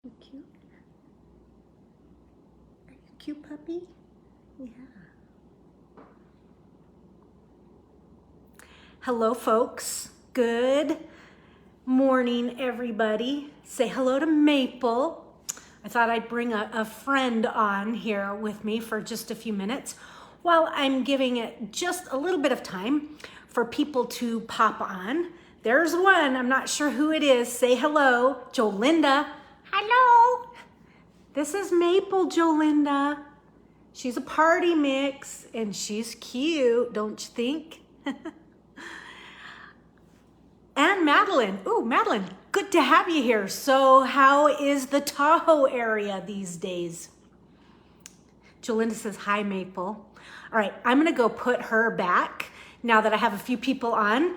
You cute? Are you a cute puppy? Yeah. Hello, folks. Good morning, everybody. Say hello to Maple. I thought I'd bring a friend on here with me for just a few minutes while I'm giving it just a little bit of time for people to pop on. There's one. I'm not sure who it is. Say hello. Jolinda. Hello. This is Maple, Jolinda. She's a party mix and she's cute, don't you think? And Madeline. Ooh, Madeline, good to have you here. So how is the Tahoe area these days? Jolinda says, hi, Maple. All right, I'm gonna go put her back now that I have a few people on.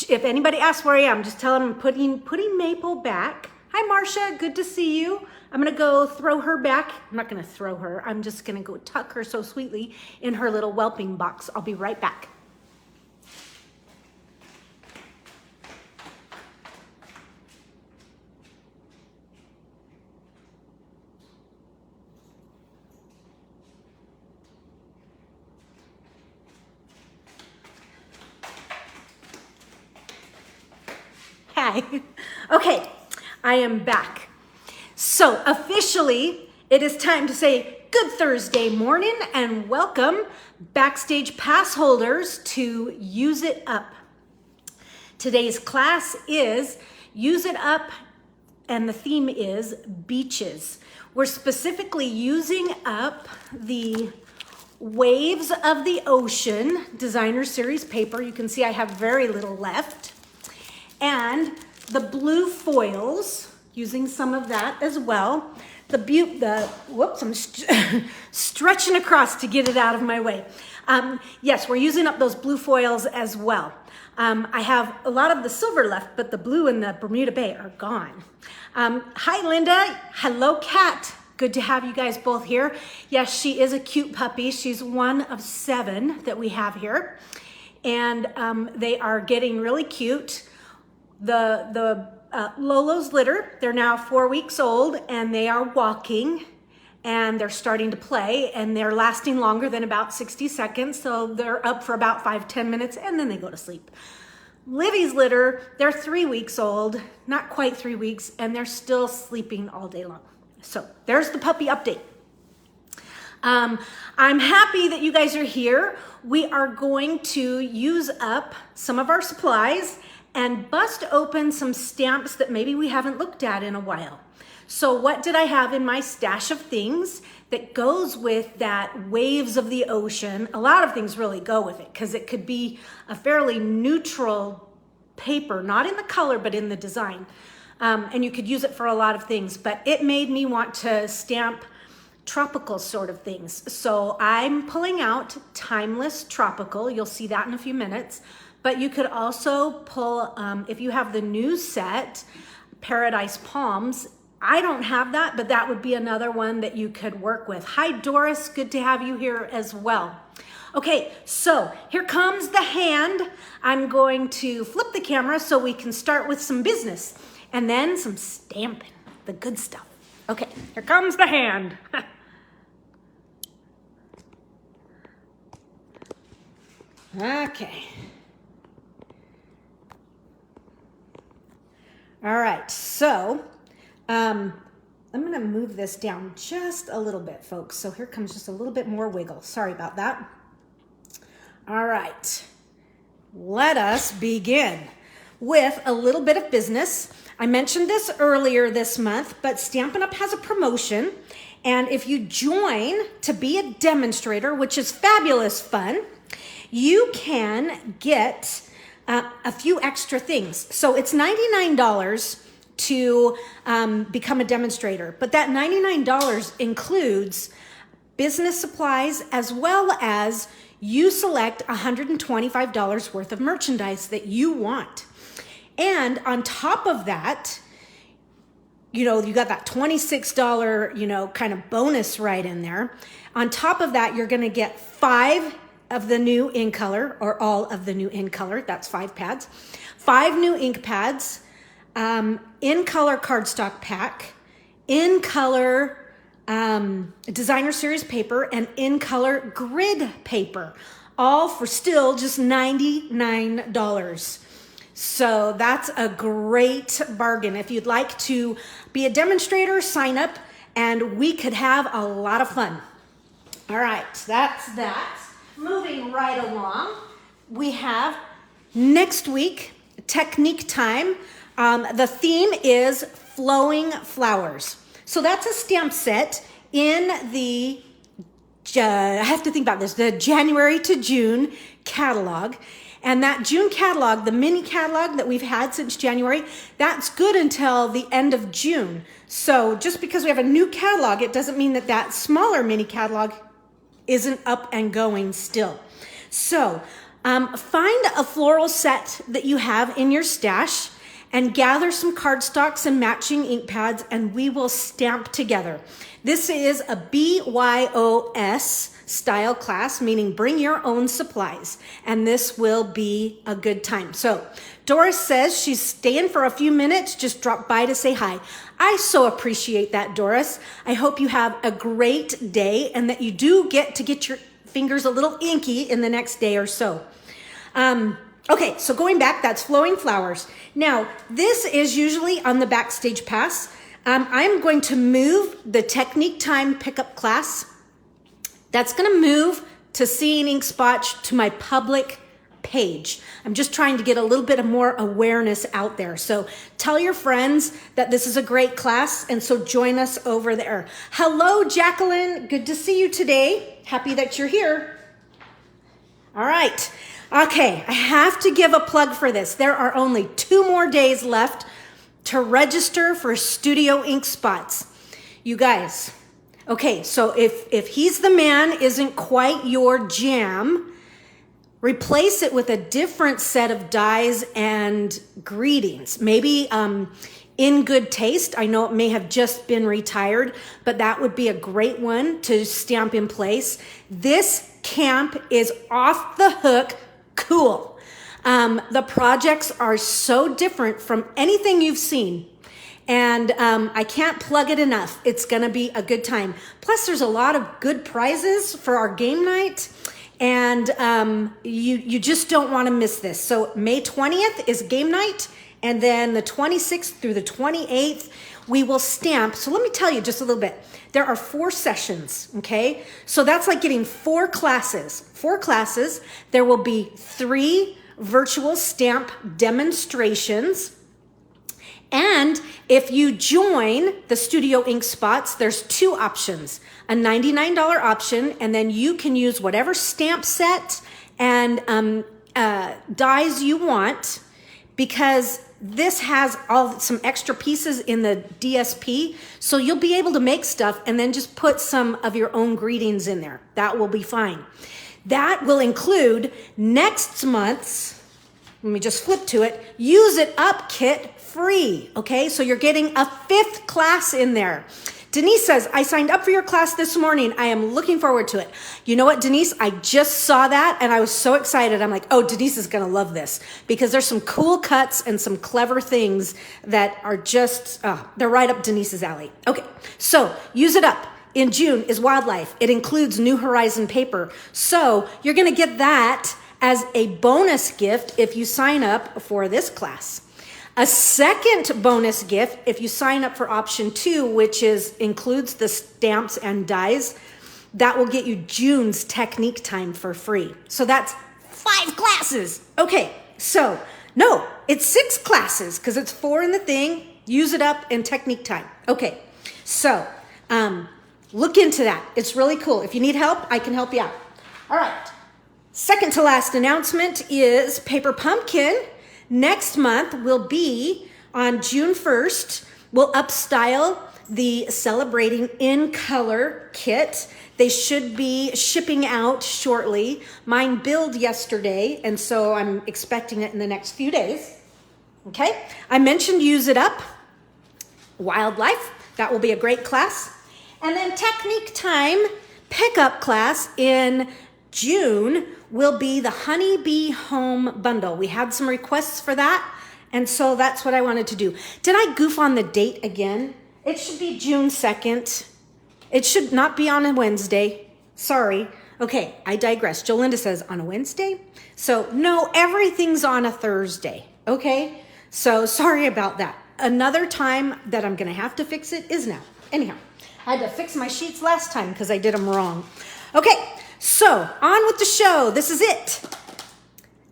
If anybody asks where I am, just tell them I'm putting Maple back. Hi, Marcia, good to see you. I'm gonna go throw her back. I'm not gonna throw her. I'm just gonna go tuck her so sweetly in her little whelping box. I'll be right back. Hi. Okay, I am back. So officially, it is time to say good Thursday morning and welcome Backstage Pass holders to Use It Up. Today's class is Use It Up and the theme is beaches. We're specifically using up the Waves of the Ocean Designer Series paper. You can see I have very little left. And the blue foils, using some of that as well. Whoops, I'm stretching across to get it out of my way. Yes, we're using up those blue foils as well. I have a lot of the silver left, but the blue and the Bermuda Bay are gone. Hi, Linda. Hello, Kat. Good to have you guys both here. Yes, she is a cute puppy. She's one of 7 that we have here. And they are getting really cute. The Lolo's litter, they're now 4 weeks old and they are walking and they're starting to play and they're lasting longer than about 60 seconds. So they're up for about 5-10 minutes and then they go to sleep. Livy's litter, they're 3 weeks old, not quite 3 weeks, and they're still sleeping all day long. So there's the puppy update. I'm happy that you guys are here. We are going to use up some of our supplies and bust open some stamps that maybe we haven't looked at in a while. So what did I have in my stash of things that goes with that Waves of the Ocean? A lot of things really go with it because it could be a fairly neutral paper, not in the color, but in the design. And you could use it for a lot of things, but it made me want to stamp tropical sort of things. So I'm pulling out Timeless Tropical. You'll see that in a few minutes. But you could also pull, if you have the new set, Paradise Palms. I don't have that, but that would be another one that you could work with. Hi, Doris. Good to have you here as well. Okay, so here comes the hand. I'm going to flip the camera so we can start with some business and then some stamping, the good stuff. Okay, here comes the hand. Okay. All right, so I'm gonna move this down just a little bit, folks. So here comes just a little bit more wiggle. Sorry about that. All right, let us begin with a little bit of business. I mentioned this earlier this month, but Stampin' Up! Has a promotion. And if you join to be a demonstrator, which is fabulous fun, you can get a few extra things. So it's $99 to become a demonstrator, but that $99 includes business supplies as well as you select $125 worth of merchandise that you want. And on top of that, you got that $26, kind of bonus right in there. On top of that, you're gonna get 5 of the new in color, or all of the new in color, that's 5 pads, 5 new ink pads, in color cardstock pack, in color designer series paper, and in color grid paper, all for still just $99. So that's a great bargain. If you'd like to be a demonstrator, sign up and we could have a lot of fun. All right, that's that. Moving right along, we have next week, technique time. The theme is flowing flowers. So that's a stamp set in the, I have to think about this, the January to June catalog. And that June catalog, the mini catalog that we've had since January, that's good until the end of June. So just because we have a new catalog, it doesn't mean that that smaller mini catalog isn't up and going still. So find a floral set that you have in your stash and gather some cardstocks and matching ink pads, and we will stamp together. This is a BYOS style class, meaning bring your own supplies, and this will be a good time. So Doris says she's staying for a few minutes, just drop by to say hi. I so appreciate that, Doris. I hope you have a great day and that you do get your fingers a little inky in the next day or so. Okay, so going back, that's flowing flowers. Now, this is usually on the Backstage Pass. I'm going to move the Technique Time pickup class. That's going to move to Seeing Ink Spot to my public page. I'm just trying to get a little bit of more awareness out there. So tell your friends that this is a great class, and so join us over there. Hello, Jacqueline. Good to see you today. Happy that you're here. All right. Okay, I have to give a plug for this. There are only 2 more days left to register for Studio Ink Spots. You guys, okay, so if He's the Man isn't quite your jam, replace it with a different set of dies and greetings. Maybe In Good Taste. I know it may have just been retired, but that would be a great one to stamp in place. This camp is off the hook cool. The projects are so different from anything you've seen. And I can't plug it enough. It's going to be a good time. Plus, there's a lot of good prizes for our game night. And you just don't want to miss this. So May 20th is game night. And then the 26th through the 28th, we will stamp. So let me tell you just a little bit. There are 4 sessions, okay? So that's like getting 4 classes. 4 classes. There will be 3 virtual stamp demonstrations. And if you join the Studio Ink Spots, there's 2 options. A $99 option, and then you can use whatever stamp set and dies you want, because this has some extra pieces in the DSP, so you'll be able to make stuff and then just put some of your own greetings in there. That will be fine. That will include next month's, let me just flip to it, Use It Up kit free, okay? So you're getting a 5th class in there. Denise says, I signed up for your class this morning. I am looking forward to it. You know what, Denise? I just saw that and I was so excited. I'm like, oh, Denise is going to love this, because there's some cool cuts and some clever things that are just, they're right up Denise's alley. Okay, so Use It Up in June is Wildlife. It includes New Horizon paper. So you're going to get that as a bonus gift if you sign up for this class. A second bonus gift, if you sign up for option 2, which includes the stamps and dies, that will get you June's Technique Time for free. So that's 5 classes. Okay, so no, it's 6 classes because it's 4 in the thing, Use It Up, and Technique Time. Okay, so look into that. It's really cool. If you need help, I can help you out. All right, second to last announcement is Paper Pumpkin. Next month will be on June 1st. We'll upstyle the Celebrating in Color kit. They should be shipping out shortly. Mine billed yesterday, and so I'm expecting it in the next few days. Okay, I mentioned Use It Up, Wildlife. That will be a great class. And then Technique Time pickup class in June will be the Honeybee Home Bundle. We had some requests for that, And so that's what I wanted to do. Did I goof on the date again? It should be June 2nd. It should not be on a Wednesday. Sorry. Okay, I digress. Jolinda says on a Wednesday. So no, everything's on a Thursday. Okay, so sorry about that. Another time that I'm going to have to fix it is now. Anyhow, I had to fix my sheets last time because I did them wrong. Okay, so on with the show. This is it.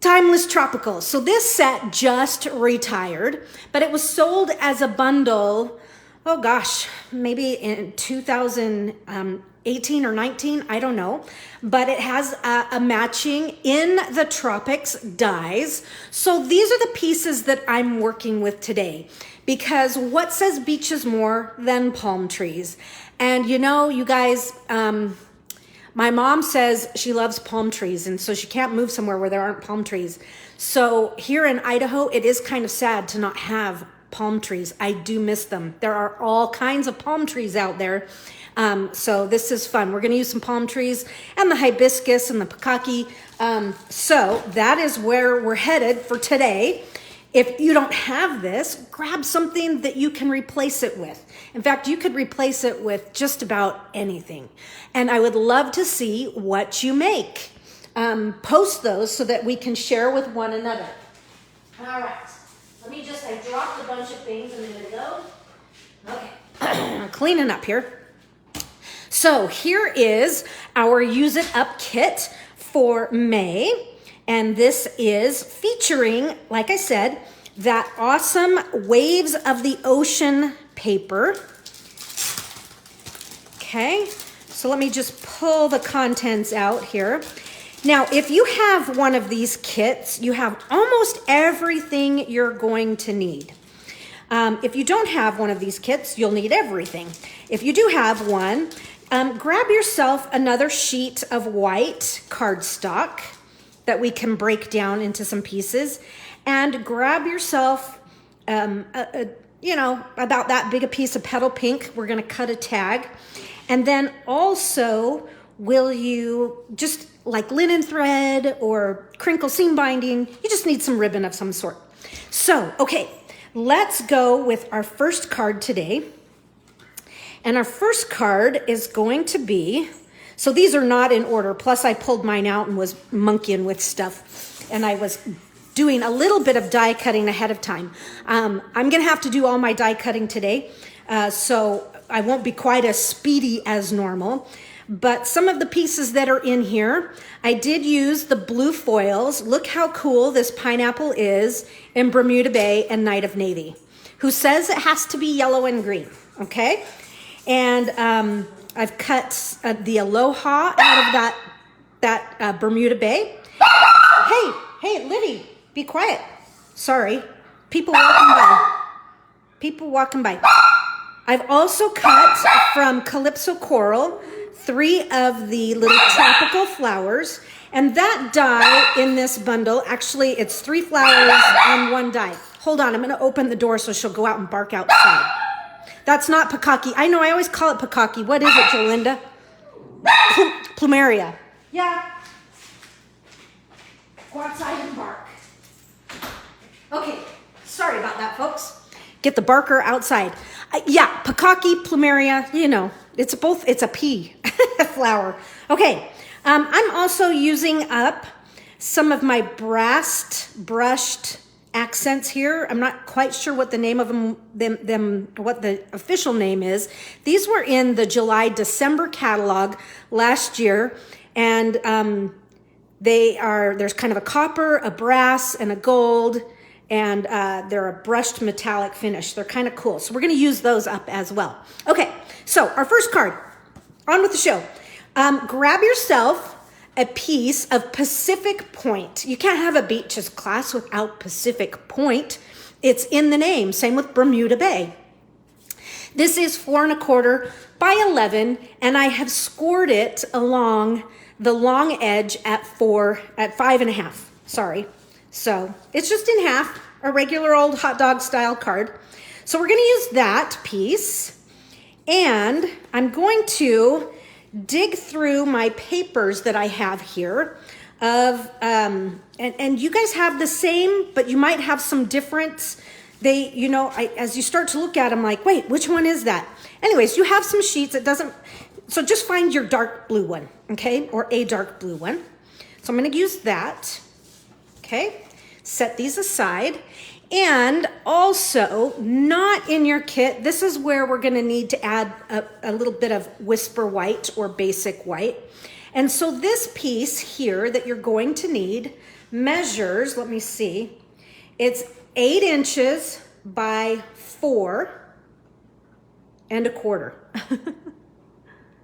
Timeless Tropical. So this set just retired, but it was sold as a bundle, oh gosh, maybe in 2018 or 19, I don't know. But it has a matching In the Tropics dies. So these are the pieces that I'm working with today, because what says beaches more than palm trees? And you know, you guys, my mom says she loves palm trees, and so she can't move somewhere where there aren't palm trees. So here in Idaho, it is kind of sad to not have palm trees. I do miss them. There are all kinds of palm trees out there. So this is fun. We're going to use some palm trees and the hibiscus and the pakaki. So that is where we're headed for today. If you don't have this, grab something that you can replace it with. In fact, you could replace it with just about anything. And I would love to see what you make. Post those so that we can share with one another. All right. Let me just, I dropped a bunch of things a minute ago. Okay. I'm cleaning up here. So here is our Use It Up kit for May. And this is featuring, like I said, that awesome Waves of the Ocean paper. Okay, so let me just pull the contents out here. Now, if you have one of these kits, you have almost everything you're going to need. If you don't have one of these kits, you'll need everything. If you do have one, grab yourself another sheet of white cardstock that we can break down into some pieces, and grab yourself, you know, about that big a piece of petal pink. We're going to cut a tag. And then also, will you just like linen thread or crinkle seam binding? You just need some ribbon of some sort. So, okay, let's go with our first card today. And our first card is going to be, so these are not in order. Plus I pulled mine out and was monkeying with stuff. And I was doing a little bit of die cutting ahead of time. I'm going to have to do all my die cutting today. So I won't be quite as speedy as normal. But some of the pieces that are in here, I did use the blue foils. Look how cool this pineapple is in Bermuda Bay and Night of Navy. Who says it has to be yellow and green, okay? And I've cut the Aloha out of that Bermuda Bay. Hey, Liddy, be quiet. Sorry, people walking by. I've also cut from Calypso Coral 3 of the little tropical flowers. And that die in this bundle, actually it's 3 flowers and 1 die. Hold on, I'm gonna open the door so she'll go out and bark outside. That's not Pakaki. I know, I always call it Pakaki. What is it, Jolinda? Plumeria. Yeah. Go outside and bark. Okay, sorry about that, folks. Get the barker outside. Yeah, Pakaki, Plumeria, you know, it's a pea flower. Okay, I'm also using up some of my brushed accents here. I'm not quite sure what the name of them, what the official name is. These were in the July-December catalog last year, and there's kind of a copper, a brass, and a gold, and they're a brushed metallic finish. They're kind of cool. So we're going to use those up as well. Okay, so our first card, on with the show. Grab yourself a piece of Pacific Point. You can't have a beaches class without Pacific Point. It's in the name. Same with Bermuda Bay. This is 4 1/4 by 11, and I have scored it along the long edge at 5 1/2. Sorry. So it's just in half, a regular old hot dog style card. So we're going to use that piece, and I'm going to dig through my papers that I have here. of, and you guys have the same, but you might have some different. They, you know, as you start to look at them, like, wait, which one is that? Anyways, you have some sheets. It doesn't, so just find your dark blue one, okay? Or a dark blue one. So I'm gonna use that, okay? Set these aside. And also, not in your kit, this is where we're gonna need to add a little bit of Whisper White or Basic White. And so this piece here that you're going to need measures, let me see, it's 8 inches by 4 1/4.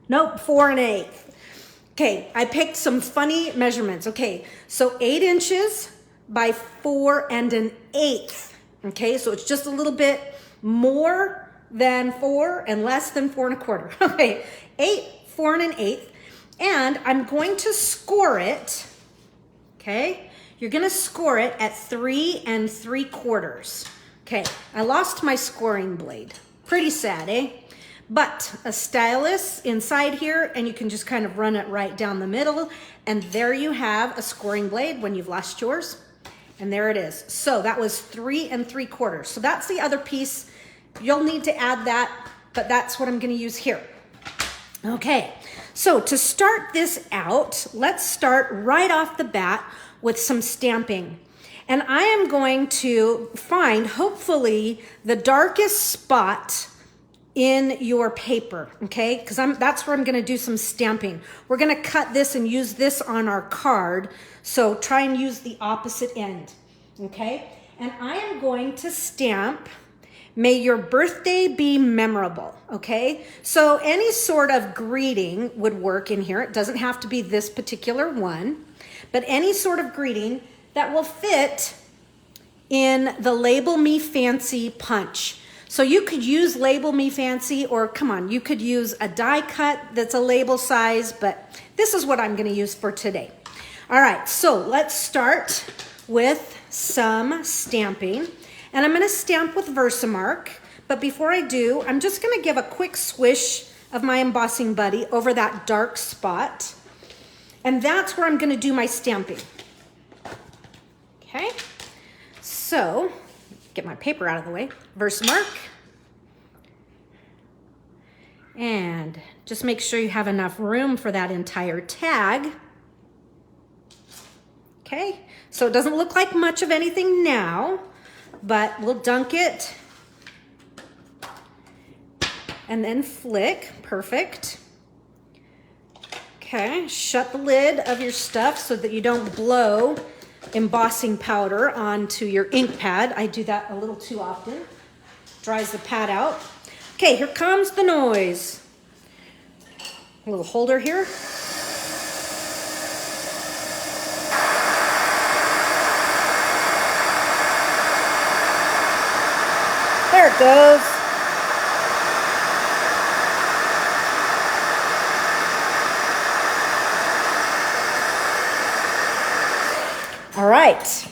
Nope, 4 1/8. Okay, I picked some funny measurements. Okay, so 8 inches by 4 1/8. Okay, so it's just a little bit more than 4 and less than 4 1/4. Okay, 8, 4 1/8. And I'm going to score it, okay? You're gonna score it at 3 3/4. Okay, I lost my scoring blade. Pretty sad, eh? But a stylus inside here, and you can just kind of run it right down the middle, and there you have a scoring blade when you've lost yours. And there it is. So that was 3 3/4. So that's the other piece. You'll need to add that, but that's what I'm gonna use here. Okay, so to start this out, let's start right off the bat with some stamping. And I am going to find, hopefully, the darkest spot in your paper, okay? Because that's where I'm gonna do some stamping. We're gonna cut this and use this on our card, so try and use the opposite end, okay? And I am going to stamp, "May your birthday be memorable," okay? So any sort of greeting would work in here. It doesn't have to be this particular one, but any sort of greeting that will fit in the Label Me Fancy punch. So you could use Label Me Fancy, or come on, you could use a die cut that's a label size, but this is what I'm gonna use for today. All right, so let's start with some stamping. And I'm gonna stamp with Versamark, but before I do, I'm just gonna give a quick swish of my embossing buddy over that dark spot. And that's where I'm gonna do my stamping. Okay, so get my paper out of the way. Versamark. And just make sure you have enough room for that entire tag. Okay, so it doesn't look like much of anything now, but we'll dunk it and then flick. Perfect. Okay, shut the lid of your stuff so that you don't blow embossing powder onto your ink pad. I do that a little too often. Dries the pad out. Okay, here comes the noise. A little holder here. There it goes. All right.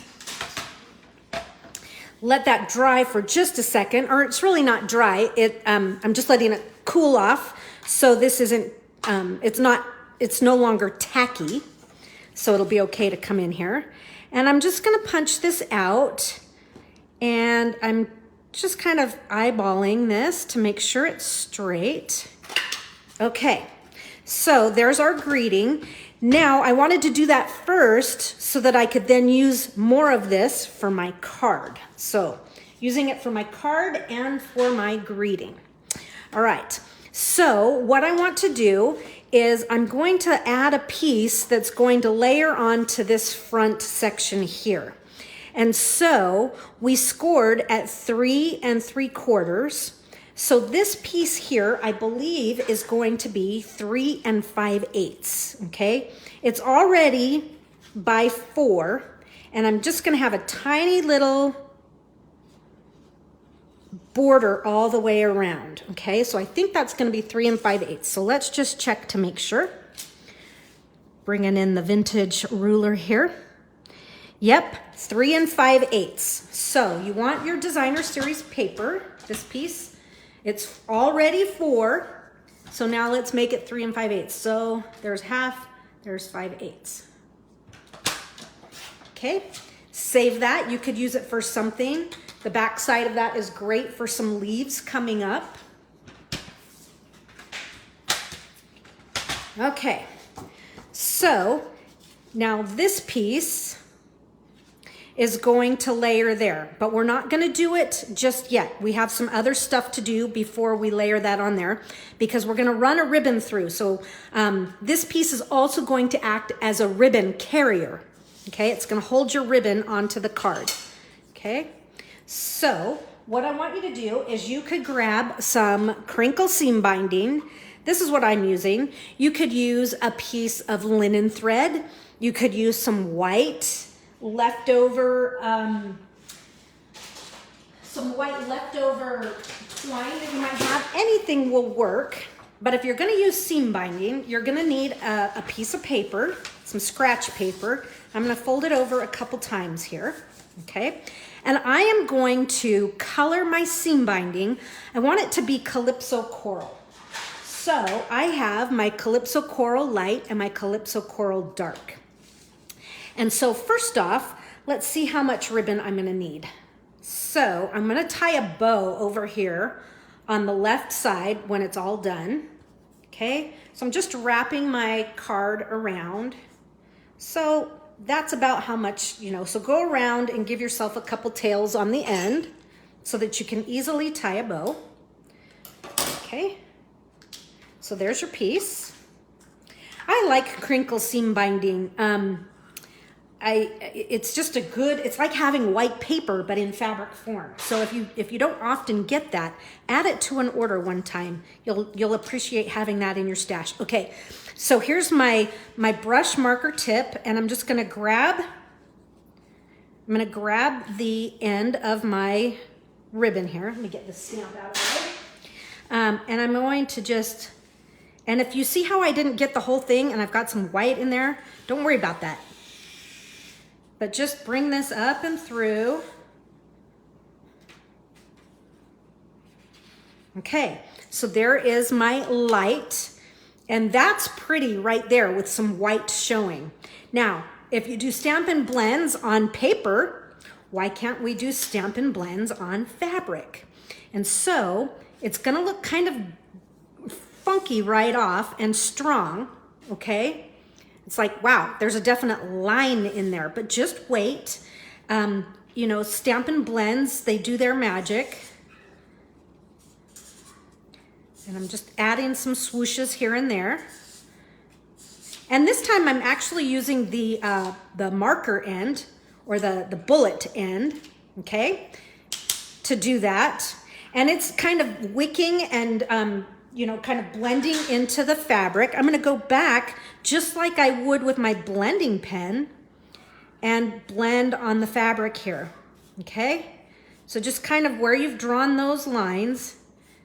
Let that dry for just a second, or it's really not dry. I'm just letting it cool off. So this isn't, it's no longer tacky. So it'll be okay to come in here. And I'm just gonna punch this out, and I'm just kind of eyeballing this to make sure it's straight. Okay, so there's our greeting. Now I wanted to do that first so that I could then use more of this for my card. So using it for my card and for my greeting. All right, so what I want to do is I'm going to add a piece that's going to layer onto this front section here. And so we scored at 3 3/4. So this piece here, I believe, is going to be 3 5/8, okay? It's already by 4, and I'm just gonna have a tiny little border all the way around, okay? So I think that's gonna be 3 5/8. So let's just check to make sure. Bringing in the vintage ruler here. Yep, 3 5/8. So you want your designer series paper, this piece. It's already 4, so now let's make it 3 5/8. So there's half, there's 5/8. Okay, save that. You could use it for something. The back side of that is great for some leaves coming up. Okay, so now this piece is going to layer there, but we're not going to do it just yet. We have some other stuff to do before we layer that on there because we're going to run a ribbon through. So this piece is also going to act as a ribbon carrier. Okay, it's going to hold your ribbon onto the card. Okay, so what I want you to do is you could grab some crinkle seam binding. This is what I'm using. You could use a piece of linen thread. You could use some white leftover twine that you might have. Anything will work, but if you're going to use seam binding, you're going to need a piece of paper, some scratch paper. I'm going to fold it over a couple times here, okay? And I am going to color my seam binding. I want it to be Calypso Coral. So I have my Calypso Coral Light and my Calypso Coral Dark. And so first off, let's see how much ribbon I'm gonna need. So I'm gonna tie a bow over here on the left side when it's all done, okay? So I'm just wrapping my card around. So that's about how much, you know, so go around and give yourself a couple tails on the end so that you can easily tie a bow, okay? So there's your piece. I like crinkle seam binding. It's just a good, it's like having white paper, but in fabric form. So if you don't often get that, add it to an order one time. You'll appreciate having that in your stash. Okay, so here's my brush marker tip, and I'm just gonna grab the end of my ribbon here. Let me get this stamp out of the way. And I'm going to just, and if you see how I didn't get the whole thing and I've got some white in there, don't worry about that. But just bring this up and through. Okay, so there is my light, and that's pretty right there with some white showing. Now, if you do Stampin' Blends on paper, why can't we do Stampin' Blends on fabric? And so it's gonna look kind of funky right off and strong, okay? It's like, wow, there's a definite line in there, but just wait. You know, Stampin' Blends, they do their magic. And I'm just adding some swooshes here and there. And this time I'm actually using the marker end, or the bullet end, okay, to do that. And it's kind of wicking and, you know, kind of blending into the fabric. I'm gonna go back just like I would with my blending pen and blend on the fabric here, okay? So just kind of where you've drawn those lines,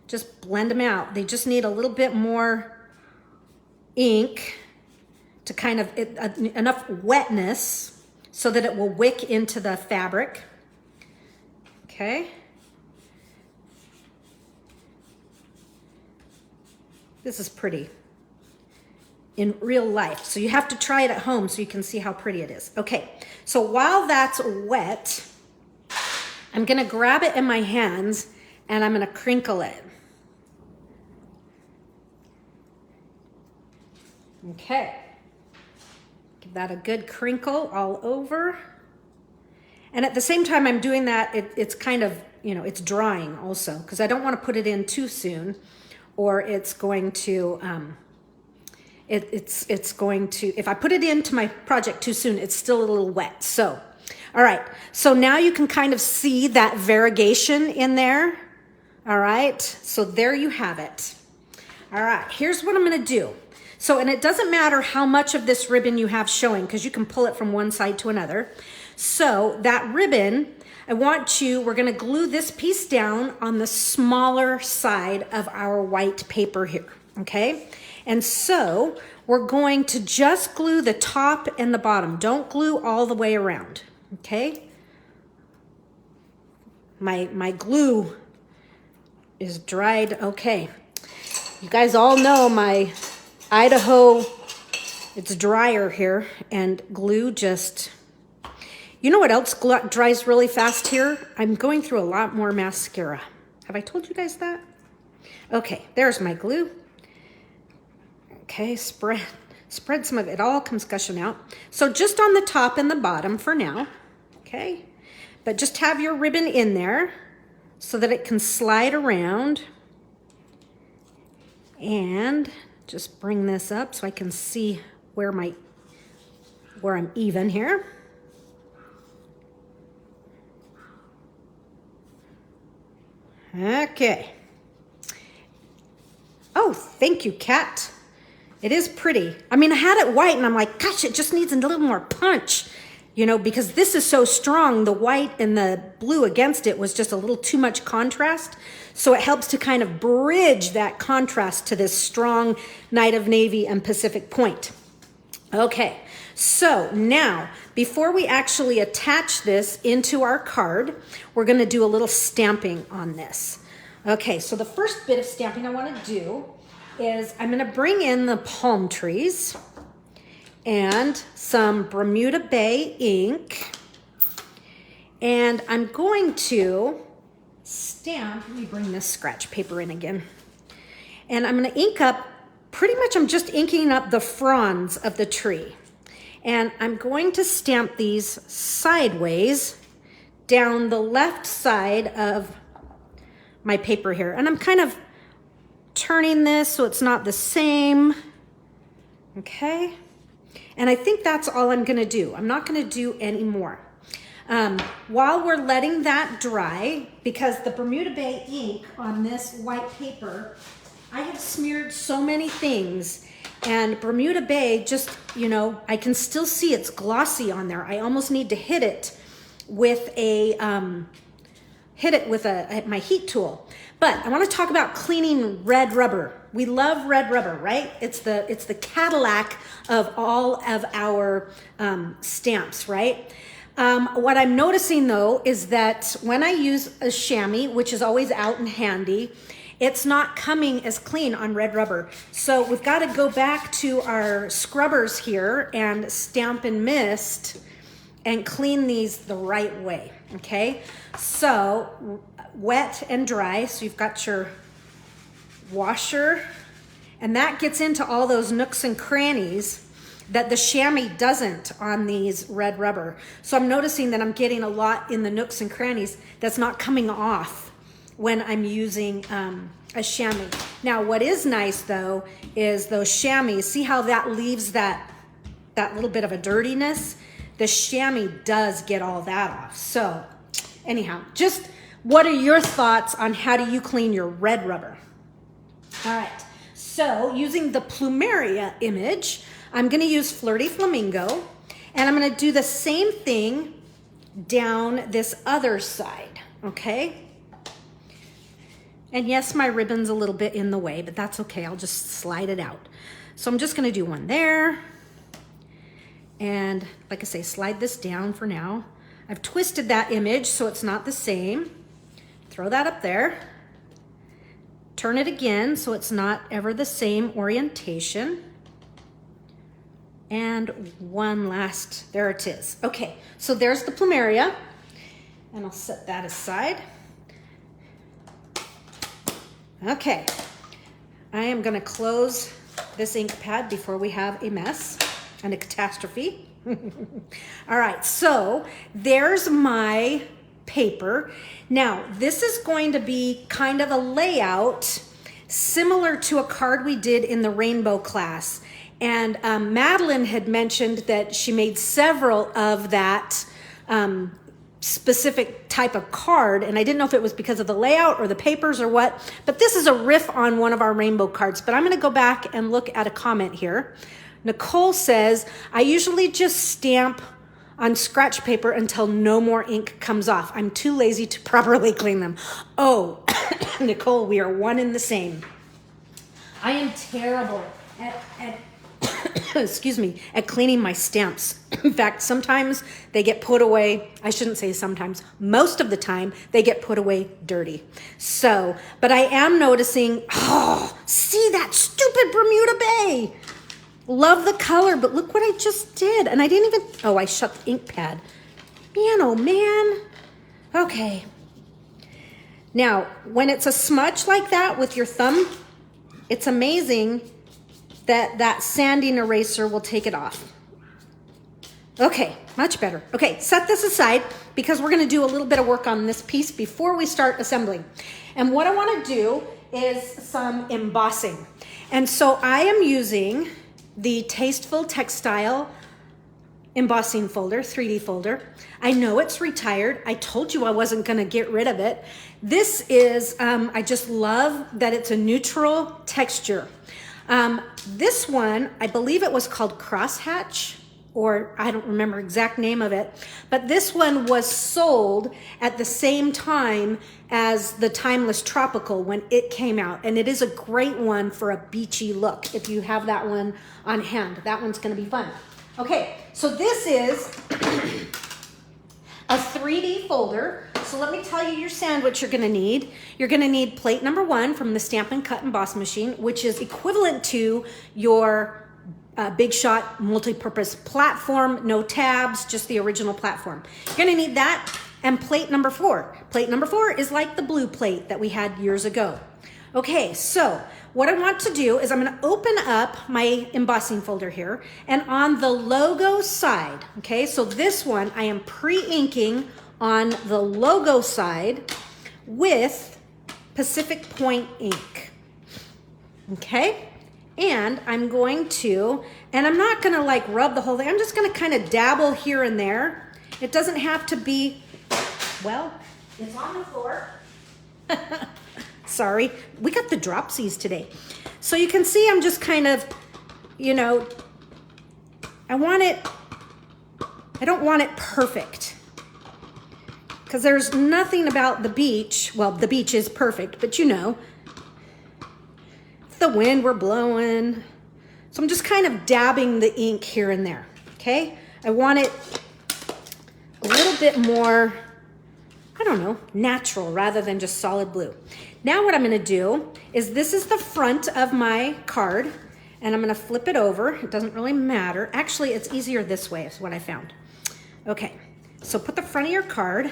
just blend them out. They just need a little bit more ink to kind of, enough wetness so that it will wick into the fabric, okay? This is pretty in real life. So you have to try it at home so you can see how pretty it is. Okay, so while that's wet, I'm gonna grab it in my hands and I'm gonna crinkle it. Okay, give that a good crinkle all over. And at the same time I'm doing that, it's kind of, you know, it's drying also, because I don't want to put it in too soon, or it's going to, it's going to, if I put it into my project too soon, it's still a little wet. So, all right, so now you can kind of see that variegation in there. All right, so there you have it. All right, here's what I'm gonna do. So, and it doesn't matter how much of this ribbon you have showing, because you can pull it from one side to another. So that ribbon, we're gonna glue this piece down on the smaller side of our white paper here, okay? And so we're going to just glue the top and the bottom. Don't glue all the way around, okay? My glue is dried, okay. You guys all know my Idaho, it's drier here, and glue just, You know what else dries really fast here? I'm going through a lot more mascara. Have I told you guys that? Okay, there's my glue. Okay, spread some of it. All comes gushing out. So just on the top and the bottom for now, okay? But just have your ribbon in there so that it can slide around. And just bring this up so I can see where I'm even here. Okay. Oh, thank you, Kat. It is pretty. I mean, I had it white and I'm like, gosh, it just needs a little more punch, you know, because this is so strong. The white and the blue against it was just a little too much contrast. So it helps to kind of bridge that contrast to this strong Night of Navy and Pacific Point. Okay, so now before we actually attach this into our card, we're going to do a little stamping on this. Okay, so the first bit of stamping I want to do is I'm going to bring in the palm trees and some Bermuda Bay ink, and I'm going to stamp. Let me bring this scratch paper in again. And I'm going to ink up, pretty much I'm just inking up the fronds of the tree. And I'm going to stamp these sideways down the left side of my paper here. And I'm kind of turning this so it's not the same. Okay. And I think that's all I'm going to do. I'm not going to do any more. While we're letting that dry, because the Bermuda Bay ink on this white paper, I have smeared so many things, and Bermuda Bay just, you know, I can still see it's glossy on there. I almost need to hit it with my heat tool. But I want to talk about cleaning red rubber. We love red rubber, right? It's the Cadillac of all of our stamps, right? What I'm noticing though is that when I use a chamois, which is always out and handy, it's not coming as clean on red rubber. So we've got to go back to our scrubbers here and stamp and mist and clean these the right way, okay? So wet and dry, so you've got your washer, and that gets into all those nooks and crannies that the chamois doesn't on these red rubber. So I'm noticing that I'm getting a lot in the nooks and crannies that's not coming off when I'm using a chamois. Now, what is nice though is those chamois, see how that leaves that little bit of a dirtiness? The chamois does get all that off. So anyhow, just what are your thoughts on how do you clean your red rubber? All right, so using the Plumeria image, I'm gonna use Flirty Flamingo, and I'm gonna do the same thing down this other side, okay? And yes, my ribbon's a little bit in the way, but that's okay, I'll just slide it out. So I'm just gonna do one there, and like I say, slide this down for now. I've twisted that image so it's not the same. Throw that up there. Turn it again so it's not ever the same orientation. And one last, there it is. Okay, so there's the Plumeria, and I'll set that aside. Okay, I am gonna close this ink pad before we have a mess and a catastrophe. All right, so there's my paper. Now, this is going to be kind of a layout similar to a card we did in the rainbow class. And Madeline had mentioned that she made several of that specific type of card, and I didn't know if it was because of the layout or the papers or what, but this is a riff on one of our rainbow cards. But I'm gonna go back and look at a comment here. Nicole says, I usually just stamp on scratch paper until no more ink comes off. I'm too lazy to properly clean them. Oh, Nicole, we are one and the same. I am terrible at excuse me, at cleaning my stamps. In fact, sometimes they get put away. I shouldn't say sometimes. Most of the time, they get put away dirty. So, but I am noticing, oh, see that stupid Bermuda Bay. Love the color, but look what I just did. And I didn't even, oh, I shut the ink pad. Man, oh man. Okay. Now, when it's a smudge like that with your thumb, it's amazing that that sanding eraser will take it off. Okay, much better. Okay, set this aside because we're gonna do a little bit of work on this piece before we start assembling. And what I wanna do is some embossing. And so I am using the Tasteful Textile embossing folder, 3D folder. I know it's retired. I told you I wasn't gonna get rid of it. This is, I just love that it's a neutral texture. This one, I believe it was called Crosshatch, or I don't remember exact name of it, but this one was sold at the same time as the Timeless Tropical when it came out. And it is a great one for a beachy look if you have that one on hand. That one's gonna be fun. Okay, so this is a 3D folder. So let me tell you your sandwich you're gonna need. You're gonna need plate number 1 from the Stampin' Cut Emboss machine, which is equivalent to your Big Shot multi-purpose platform, no tabs, just the original platform. You're gonna need that and plate number 4. Plate number 4 is like the blue plate that we had years ago. Okay, so what I want to do is I'm gonna open up my embossing folder here, and on the logo side, okay, so this one I am pre-inking on the logo side with Pacific Point ink, okay? And I'm going to, and I'm not gonna like rub the whole thing, I'm just gonna kind of dabble here and there. It doesn't have to be, well, it's on the floor. Sorry, we got the dropsies today. So you can see I'm just kind of, you know, I don't want it perfect. Because there's nothing about the beach, well, the beach is perfect, but you know, the wind we're blowing. So I'm just kind of dabbing the ink here and there, okay? I want it a little bit more, I don't know, natural rather than just solid blue. Now what I'm gonna do is this is the front of my card, and I'm gonna flip it over. It doesn't really matter. Actually, it's easier this way is what I found. Okay, so put the front of your card,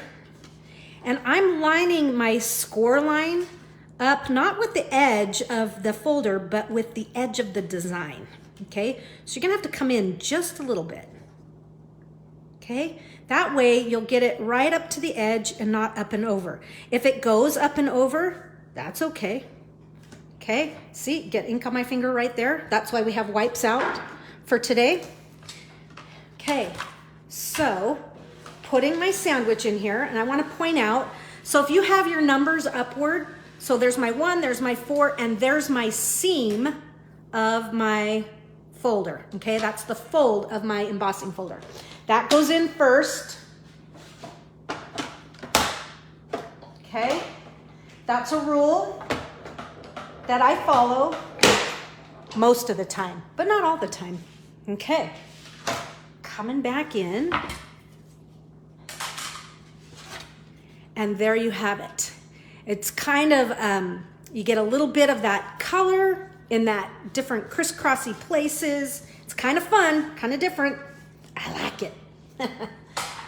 and I'm lining my score line up, not with the edge of the folder, but with the edge of the design, okay? So you're gonna have to come in just a little bit, okay? That way you'll get it right up to the edge and not up and over. If it goes up and over, that's okay, okay? See, get ink on my finger right there. That's why we have wipes out for today. Okay, so putting my sandwich in here, and I wanna point out, so if you have your numbers upward, so there's my 1, there's my 4, and there's my seam of my folder, okay? That's the fold of my embossing folder. That goes in first, okay? That's a rule that I follow most of the time, but not all the time, okay? Coming back in, and there you have it. It's kind of, you get a little bit of that color in that different crisscrossy places. It's kind of fun, kind of different. I like it.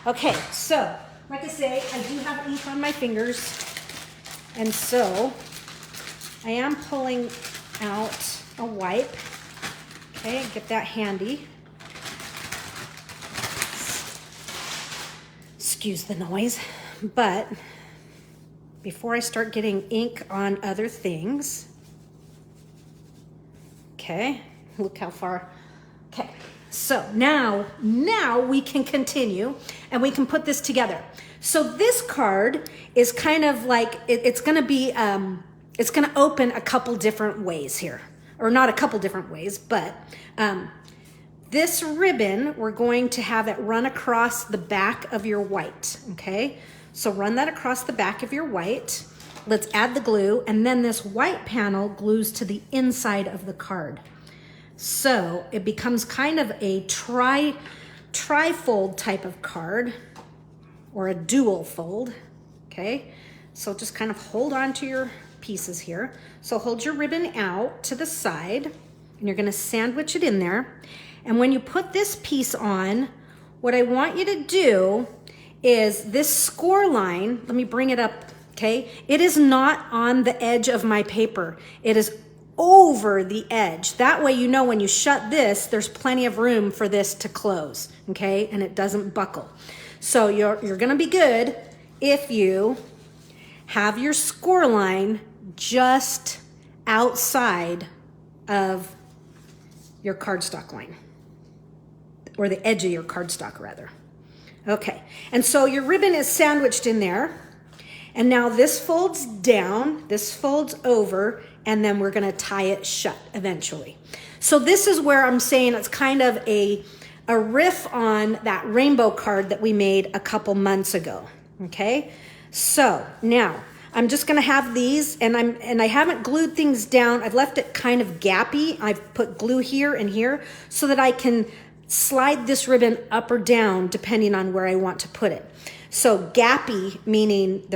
Okay, so like I say, I do have ink on my fingers. And so I am pulling out a wipe. Okay, get that handy. Excuse the noise, but before I start getting ink on other things, okay, look how far, okay. So now we can continue and we can put this together. So this card is kind of like, it's gonna be, it's gonna open a couple different ways here, or not a couple different ways, but this ribbon, we're going to have it run across the back of your white, okay? So run that across the back of your white. Let's add the glue, and then this white panel glues to the inside of the card. So it becomes kind of a tri-fold type of card, or a dual fold, okay? So just kind of hold on to your pieces here. So hold your ribbon out to the side, and you're gonna sandwich it in there. And when you put this piece on, what I want you to do is this score line. Let me bring it up, okay? It is not on the edge of my paper. It is over the edge. That way you know when you shut this, there's plenty of room for this to close, okay? And it doesn't buckle. So you're gonna be good if you have your score line just outside of your cardstock line, or the edge of your cardstock rather. Okay, and so your ribbon is sandwiched in there, and now this folds down, this folds over, and then we're gonna tie it shut eventually. So this is where I'm saying it's kind of a riff on that rainbow card that we made a couple months ago, okay? So now I'm just gonna have these, and I haven't glued things down. I've left it kind of gappy. I've put glue here and here so that I can slide this ribbon up or down depending on where I want to put it. So gappy, meaning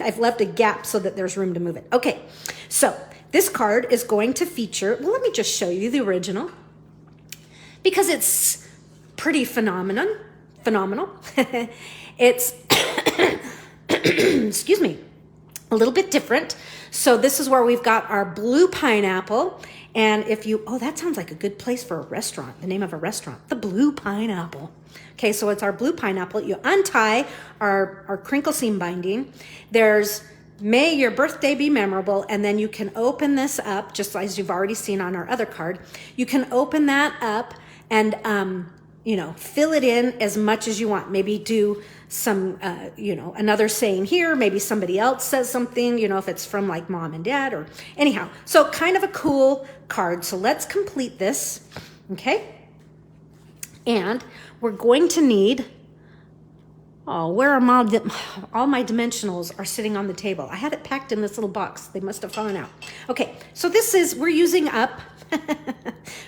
I've left a gap so that there's room to move it. Okay, so this card is going to feature, well, let me just show you the original because it's pretty phenomenal. It's, excuse me, a little bit different. So this is where we've got our blue pineapple. And if you, oh, that sounds like a good place for a restaurant, the name of a restaurant, the Blue Pineapple. Okay, so it's our blue pineapple. You untie our crinkle seam binding. There's may your birthday be memorable, and then you can open this up, just as you've already seen on our other card. You can open that up and, you know, fill it in as much as you want. Maybe do some, you know, another saying here. Maybe somebody else says something, you know, if it's from like mom and dad or anyhow. So kind of a cool card. So let's complete this, okay? And we're going to need, oh, where are all my dimensionals are sitting on the table. I had it packed in this little box. They must have fallen out. Okay, so this is, we're using up,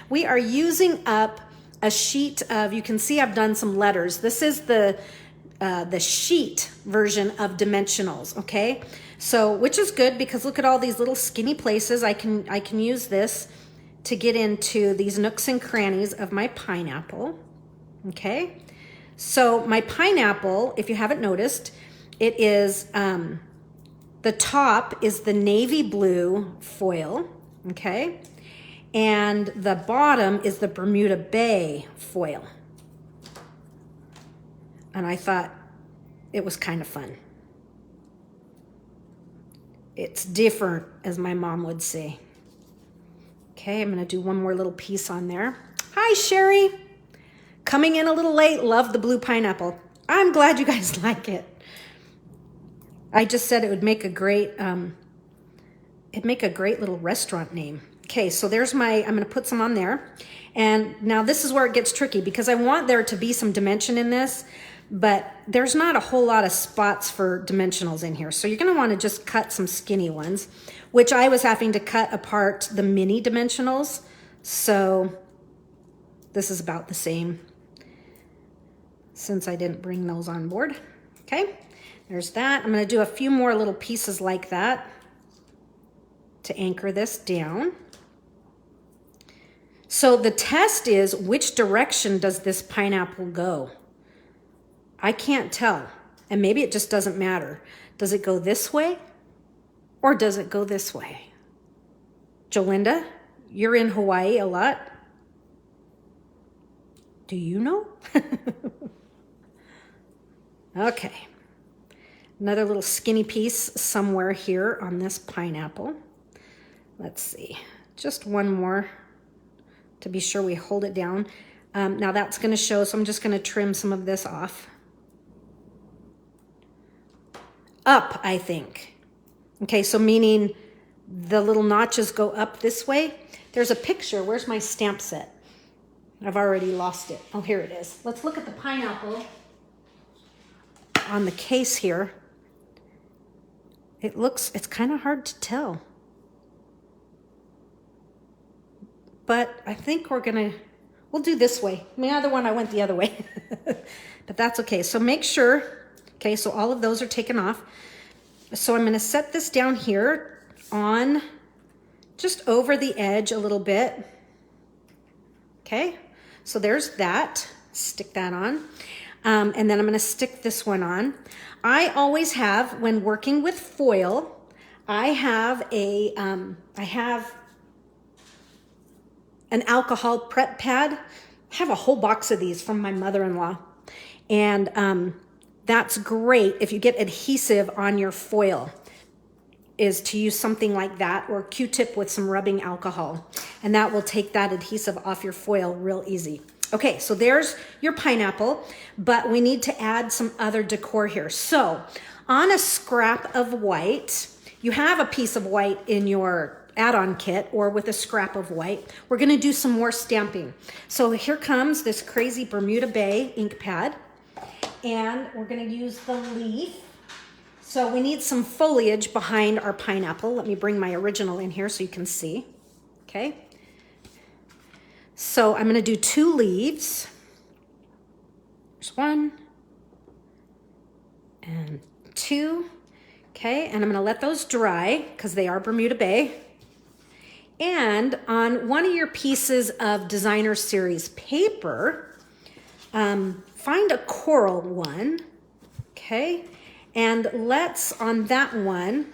we are using up a sheet of, you can see I've done some letters. This is the sheet version of dimensionals, okay? So, which is good because look at all these little skinny places. I can use this to get into these nooks and crannies of my pineapple, okay? So my pineapple, if you haven't noticed, it is, the top is the navy blue foil, okay? And the bottom is the Bermuda Bay foil. And I thought it was kind of fun. It's different, as my mom would say. Okay, I'm gonna do one more little piece on there. Hi, Sherry. Coming in a little late, love the blue pineapple. I'm glad you guys like it. I just said it would make a great, it'd make a great little restaurant name. Okay, so there's my, I'm gonna put some on there. And now this is where it gets tricky because I want there to be some dimension in this, but there's not a whole lot of spots for dimensionals in here. So you're gonna wanna just cut some skinny ones, which I was having to cut apart the mini dimensionals. So this is about the same since I didn't bring those on board. Okay, there's that. I'm gonna do a few more little pieces like that to anchor this down. So the test is, which direction does this pineapple go? I can't tell, and maybe it just doesn't matter. Does it go this way or does it go this way? Jolinda, you're in Hawaii a lot. Do you know? Okay, another little skinny piece somewhere here on this pineapple. Let's see, just one more to be sure we hold it down. Now that's gonna show, so I'm just gonna trim some of this off. Up, I think. Okay, so meaning the little notches go up this way. There's a picture, where's my stamp set? I've already lost it. Oh, here it is. Let's look at the pineapple on the case here. It's kind of hard to tell. But I think we'll do this way. The other one, I went the other way. But that's okay. So make sure, okay, so all of those are taken off. So I'm gonna set this down here on, just over the edge a little bit. Okay, so there's that, stick that on. And then I'm gonna stick this one on. I always have, when working with foil, I have an alcohol prep pad. I have a whole box of these from my mother-in-law. And that's great if you get adhesive on your foil, is to use something like that, or Q-tip with some rubbing alcohol. And that will take that adhesive off your foil real easy. Okay, so there's your pineapple, but we need to add some other decor here. So on a scrap of white, you have a piece of white in your add-on kit or with a scrap of white, we're gonna do some more stamping. So here comes this crazy Bermuda Bay ink pad, and we're gonna use the leaf. So we need some foliage behind our pineapple. Let me bring my original in here so you can see, okay? So I'm gonna do 2 leaves. There's 1 and 2, okay? And I'm gonna let those dry because they are Bermuda Bay. And on one of your pieces of Designer Series paper, find a coral one, okay? And on that one,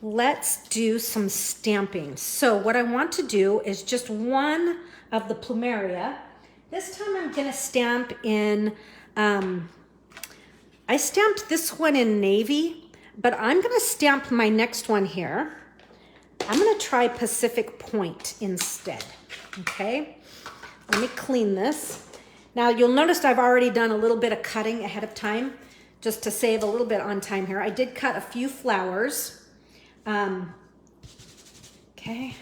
let's do some stamping. So what I want to do is just one of the plumeria. This time I'm gonna stamp in, I stamped this one in navy, but I'm gonna stamp my next one here. I'm gonna try Pacific Point instead, okay? Let me clean this. Now you'll notice I've already done a little bit of cutting ahead of time, just to save a little bit on time here. I did cut a few flowers. Okay.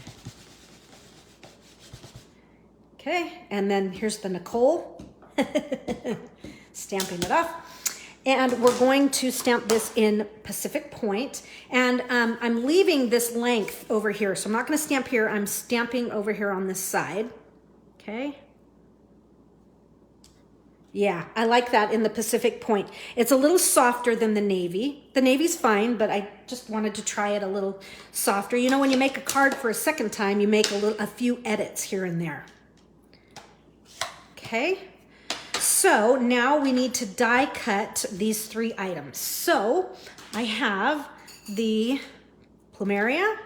Okay, and then here's the Nicole. Stamping it off. And we're going to stamp this in Pacific Point. And I'm leaving this length over here. So I'm not gonna stamp here, I'm stamping over here on this side. Okay. Yeah, I like that in the Pacific Point. It's a little softer than the navy. The navy's fine, but I just wanted to try it a little softer. You know, when you make a card for a second time, you make a few edits here and there. Okay, so now we need to die cut these 3 items. So I have the plumeria,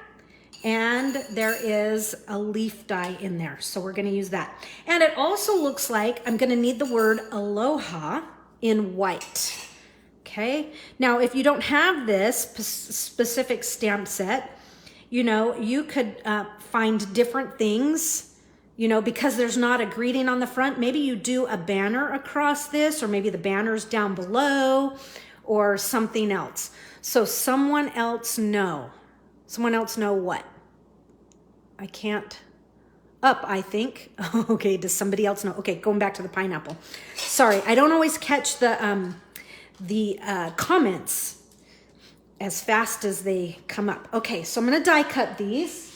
and there is a leaf die in there. So we're gonna use that. And it also looks like I'm gonna need the word aloha in white, okay? Now, if you don't have this specific stamp set, you know, you could find different things, you know, because there's not a greeting on the front. Maybe you do a banner across this, or maybe the banner's down below, or something else. So someone else know. Someone else know what? I can't. Up, I think. Okay, does somebody else know? Okay, going back to the pineapple. Sorry, I don't always catch the comments as fast as they come up. Okay, so I'm gonna die cut these.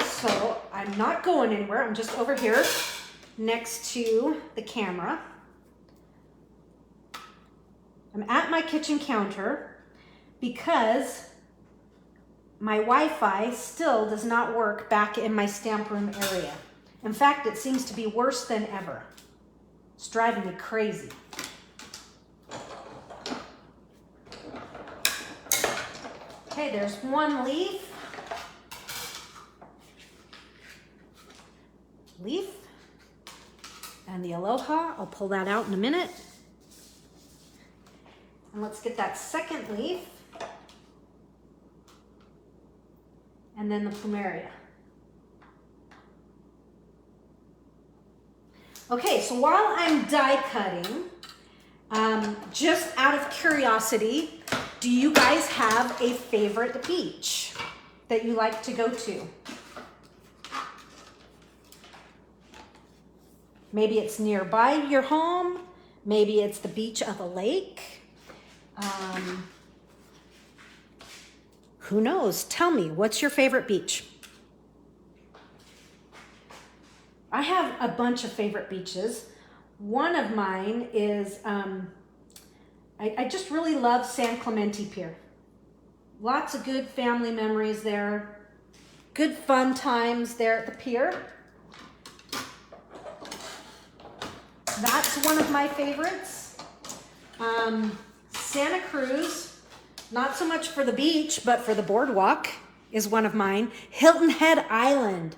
So I'm not going anywhere. I'm just over here next to the camera. I'm at my kitchen counter because my Wi-Fi still does not work back in my stamp room area. In fact, it seems to be worse than ever. It's driving me crazy. Okay, there's 1 leaf. And the aloha, I'll pull that out in a minute. And let's get that second leaf. And then the plumeria. Okay, so while I'm die cutting, just out of curiosity, do you guys have a favorite beach that you like to go to? Maybe it's nearby your home. Maybe it's the beach of a lake. Who knows? Tell me, what's your favorite beach? I have a bunch of favorite beaches. One of mine is, I just really love San Clemente Pier. Lots of good family memories there. Good fun times there at the pier. That's one of my favorites. Santa Cruz, not so much for the beach, but for the boardwalk is one of mine. Hilton Head Island.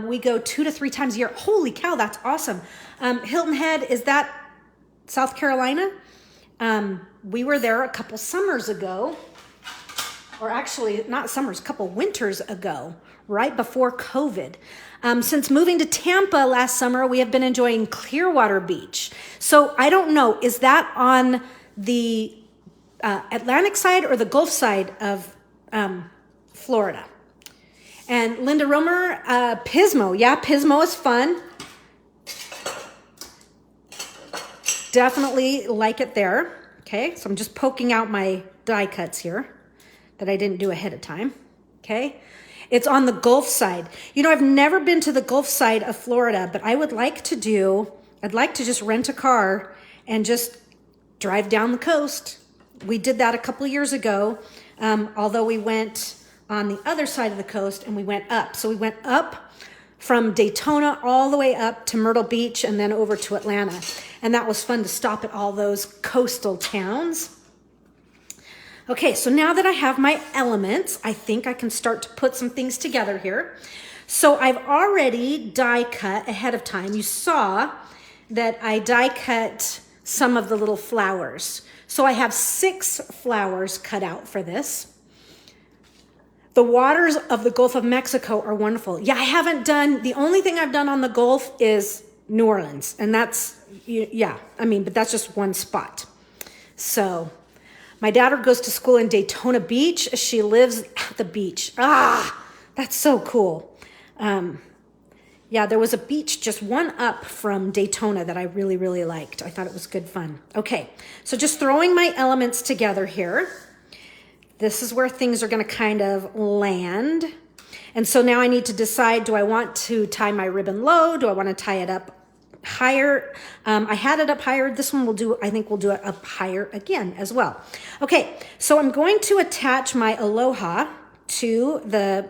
We go 2 to 3 times a year. Holy cow, that's awesome. Hilton Head, is that South Carolina? We were there a couple summers ago, or actually not summers, a couple winters ago, right before COVID. Since moving to Tampa last summer, we have been enjoying Clearwater Beach. So I don't know, is that on the Atlantic side or the Gulf side of Florida? And Linda Romer, Pismo. Yeah, Pismo is fun. Definitely like it there. Okay, so I'm just poking out my die cuts here that I didn't do ahead of time. Okay, it's on the Gulf side. You know, I've never been to the Gulf side of Florida, but I'd like to just rent a car and just drive down the coast. We did that a couple years ago, although we went on the other side of the coast and we went up. So we went up from Daytona all the way up to Myrtle Beach and then over to Atlanta. And that was fun to stop at all those coastal towns. Okay, so now that I have my elements, I think I can start to put some things together here. So I've already die cut ahead of time. You saw that I die cut some of the little flowers. So I have 6 flowers cut out for this. The waters of the Gulf of Mexico are wonderful. Yeah, I haven't done, the only thing I've done on the Gulf is New Orleans. And that's, yeah, I mean, but that's just one spot. So my daughter goes to school in Daytona Beach. She lives at the beach. Ah, that's so cool. Yeah, there was a beach just one up from Daytona that I really, really liked. I thought it was good fun. Okay, so just throwing my elements together here. This is where things are going to kind of land. And so now I need to decide, do I want to tie my ribbon low? Do I want to tie it up higher? I had it up higher. This one I think we'll do it up higher again as well. Okay, so I'm going to attach my aloha to the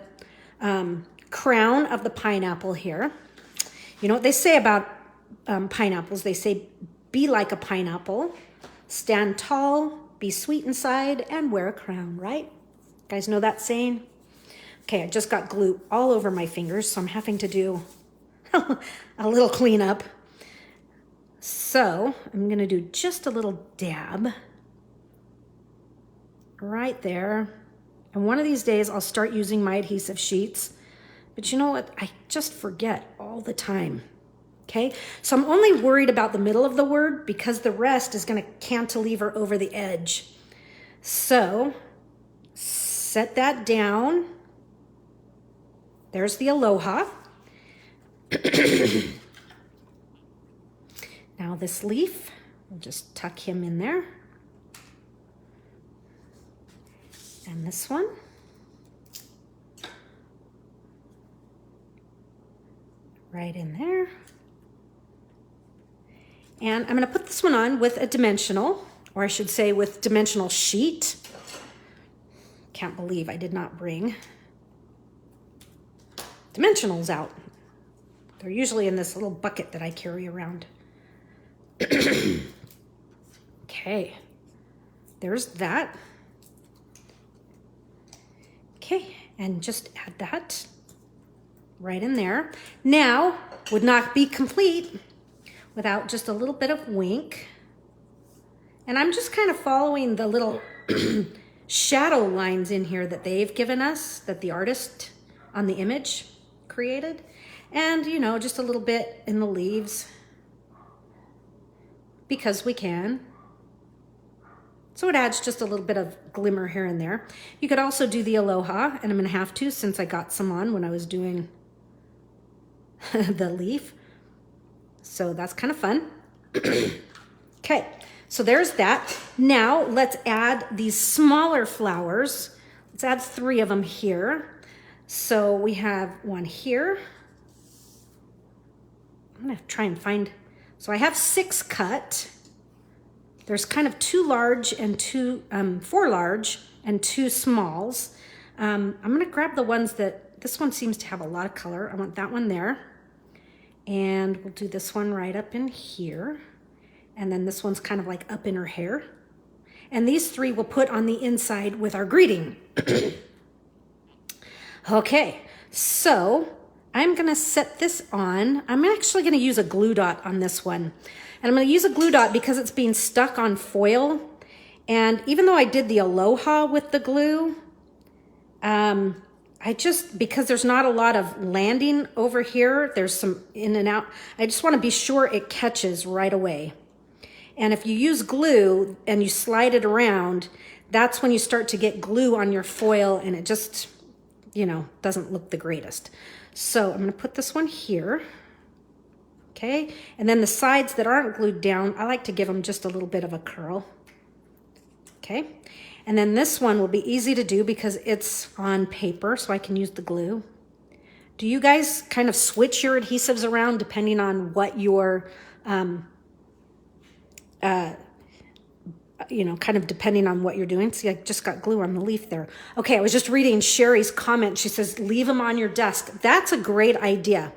crown of the pineapple here. You know what they say about pineapples? They say, be like a pineapple, stand tall, be sweet inside, and wear a crown, right? You guys know that saying? Okay, I just got glue all over my fingers, so I'm having to do a little cleanup. So I'm gonna do just a little dab right there. And one of these days I'll start using my adhesive sheets. But you know what? I just forget all the time. Okay, so I'm only worried about the middle of the word because the rest is going to cantilever over the edge. So set that down. There's the aloha. Now this leaf, we'll just tuck him in there. And this one. Right in there. And I'm going to put this one on with a dimensional, or I should say with dimensional sheet. Can't believe I did not bring dimensionals out. They're usually in this little bucket that I carry around. Okay, there's that. Okay, and just add that right in there. Now, would not be complete without just a little bit of wink. And I'm just kind of following the little shadow lines in here that they've given us, that the artist on the image created. And, you know, just a little bit in the leaves because we can. So it adds just a little bit of glimmer here and there. You could also do the aloha, and I'm gonna have to since I got some on when I was doing the leaf. So that's kind of fun. Okay, so there's that. Now let's add these smaller flowers. Let's add 3 of them here. So we have one here. I'm gonna try and find, so I have 6 cut. There's kind of 2 large and 4 large and 2 smalls. I'm gonna grab the ones that, this one seems to have a lot of color. I want that one there. And we'll do this one right up in here. And then this one's kind of like up in her hair. And these three we'll put on the inside with our greeting. Okay, so I'm gonna set this on. I'm actually gonna use a glue dot on this one. And I'm gonna use a glue dot because it's being stuck on foil. And even though I did the aloha with the glue, because there's not a lot of landing over here, there's some in and out, I just wanna be sure it catches right away. And if you use glue and you slide it around, that's when you start to get glue on your foil and it just, doesn't look the greatest. So I'm gonna put this one here, okay? And then the sides that aren't glued down, I like to give them just a little bit of a curl, okay? And then this one will be easy to do because it's on paper, so I can use the glue. Do you guys kind of switch your adhesives around depending on what your, kind of depending on what you're doing? See, I just got glue on the leaf there. Okay, I was just reading Sherry's comment. She says, leave them on your desk. That's a great idea.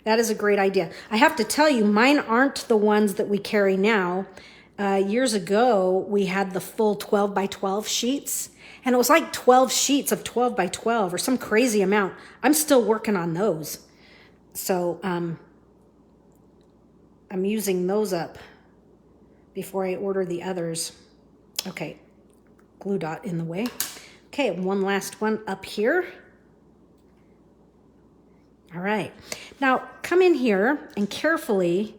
That is a great idea. I have to tell you, mine aren't the ones that we carry now. Years ago, we had the full 12 by 12 sheets, and it was like 12 sheets of 12 by 12 or some crazy amount. I'm still working on those. So I'm using those up before I order the others. Okay, glue dot in the way. Okay, one last one up here. All right, now come in here and carefully,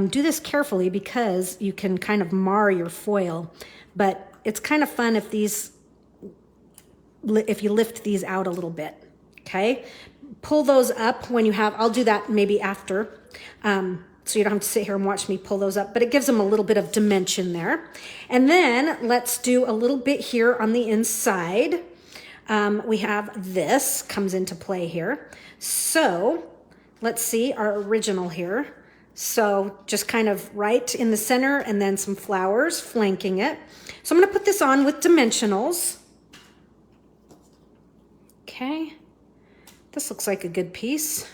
do this carefully because you can kind of mar your foil, but it's kind of fun if you lift these out a little bit, okay? Pull those up when you have, I'll do that maybe after, so you don't have to sit here and watch me pull those up, but it gives them a little bit of dimension there. And then let's do a little bit here on the inside. We have this comes into play here. So let's see our original here. So just kind of right in the center and then some flowers flanking it. So I'm gonna put this on with dimensionals. Okay, this looks like a good piece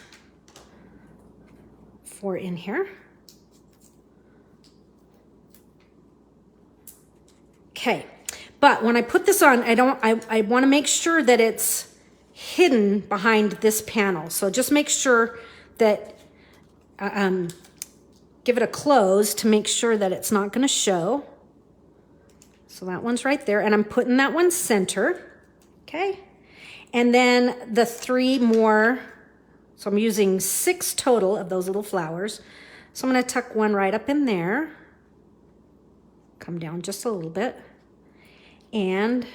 for in here. Okay, but when I put this on, I wanna make sure that it's hidden behind this panel. So just make sure that, give it a close to make sure that it's not gonna show. So that one's right there, and I'm putting that one center, okay? And then the three more, so I'm using 6 total of those little flowers. So I'm gonna tuck one right up in there, come down just a little bit, and,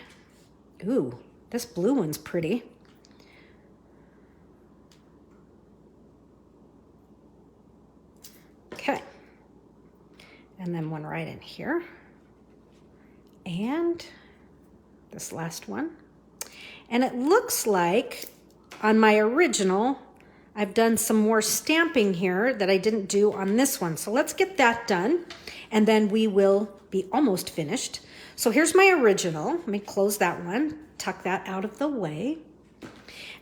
ooh, this blue one's pretty. Okay, and then one right in here, and this last one. And it looks like on my original, I've done some more stamping here that I didn't do on this one. So let's get that done, and then we will be almost finished. So here's my original. Let me close that one, tuck that out of the way.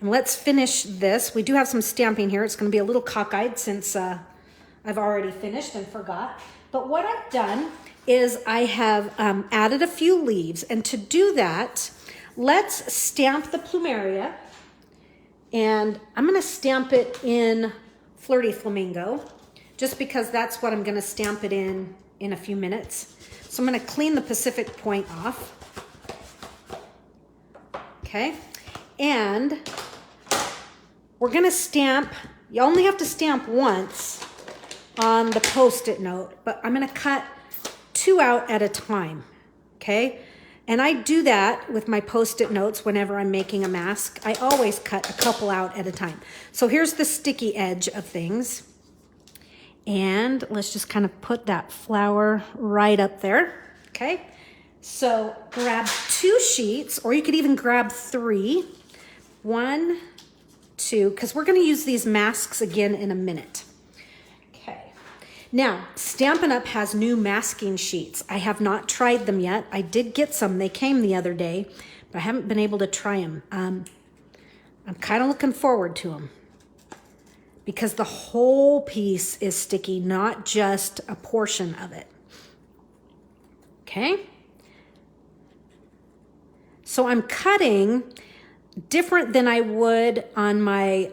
And let's finish this. We do have some stamping here. It's gonna be a little cockeyed since I've already finished and forgot. But what I've done is I have added a few leaves. And to do that, let's stamp the plumeria. And I'm gonna stamp it in Flirty Flamingo, just because that's what I'm gonna stamp it in a few minutes. So I'm gonna clean the Pacific Point off. Okay, and we're gonna stamp, you only have to stamp once on the Post-it note, but I'm gonna cut 2 out at a time, okay? And I do that with my Post-it notes whenever I'm making a mask. I always cut a couple out at a time. So here's the sticky edge of things. And let's just kind of put that flower right up there, okay? So grab 2 sheets, or you could even grab 3. 1, 2, because we're gonna use these masks again in a minute. Okay, now Stampin' Up! Has new masking sheets. I have not tried them yet. I did get some, they came the other day, but I haven't been able to try them. I'm kind of looking forward to them. because the whole piece is sticky, not just a portion of it. Okay? So I'm cutting different than I would on my,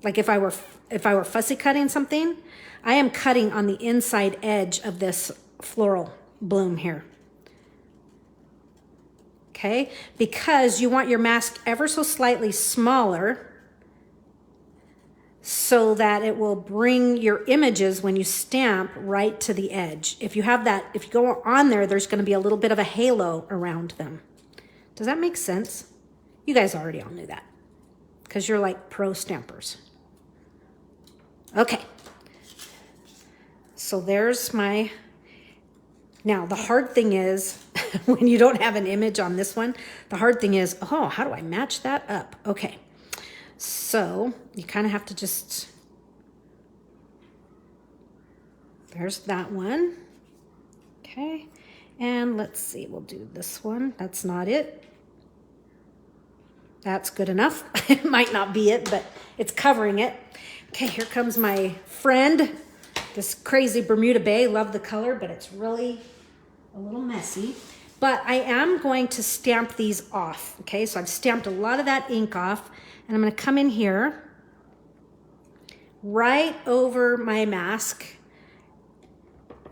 like if I were fussy cutting something, I am cutting on the inside edge of this floral bloom here. Okay? Because you want your mask ever so slightly smaller so that it will bring your images when you stamp right to the edge. If you have that, if you go on there, there's going to be a little bit of a halo around them. Does that make sense? You guys already all knew that because you're like pro stampers. Okay. So there's my, now the hard thing is when you don't have an image on this one, the hard thing is, oh, how do I match that up? Okay. So you kind of have to just, there's that one. Okay. And let's see, we'll do this one. That's not it. That's good enough. It might not be it, but it's covering it. Okay, here comes my friend, this crazy Bermuda Bay. Love the color, but it's really a little messy. But I am going to stamp these off. Okay, so I've stamped a lot of that ink off. And I'm going to come in here right over my mask,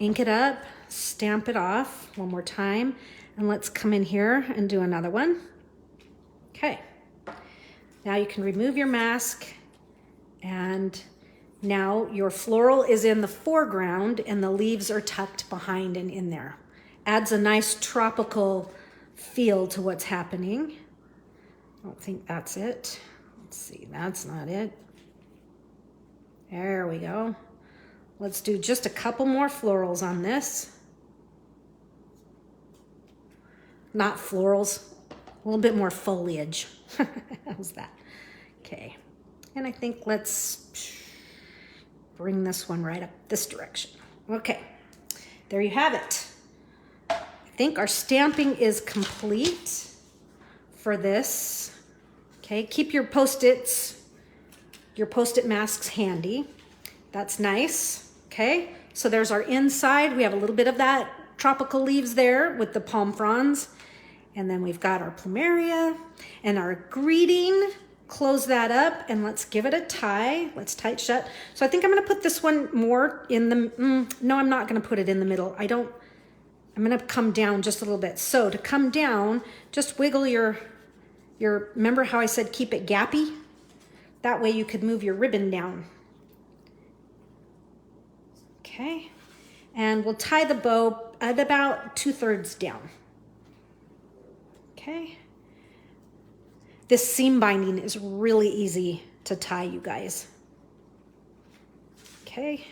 ink it up, stamp it off one more time, and let's come in here and do another one. Okay, now you can remove your mask, and now your floral is in the foreground and the leaves are tucked behind and in there. Adds a nice tropical feel to what's happening. I don't think that's it. Let's see, that's not it. There we go. Let's do just a couple more florals on this. Not florals, a little bit more foliage. How's that? Okay, and I think let's bring this one right up this direction. Okay, there you have it. I think our stamping is complete for this. Okay, keep your Post-its, your Post-it masks handy. That's nice, okay? So there's our inside. We have a little bit of that tropical leaves there with the palm fronds. And then we've got our plumeria and our greeting. Close that up and let's give it a tie. Let's tie it shut. So I think I'm gonna put this one more in the, no, I'm not gonna put it in the middle. I'm gonna come down just a little bit. So to come down, just wiggle your, remember how I said keep it gappy? That way you could move your ribbon down. Okay, and we'll tie the bow at about 2/3 down. Okay. This seam binding is really easy to tie, you guys. Okay.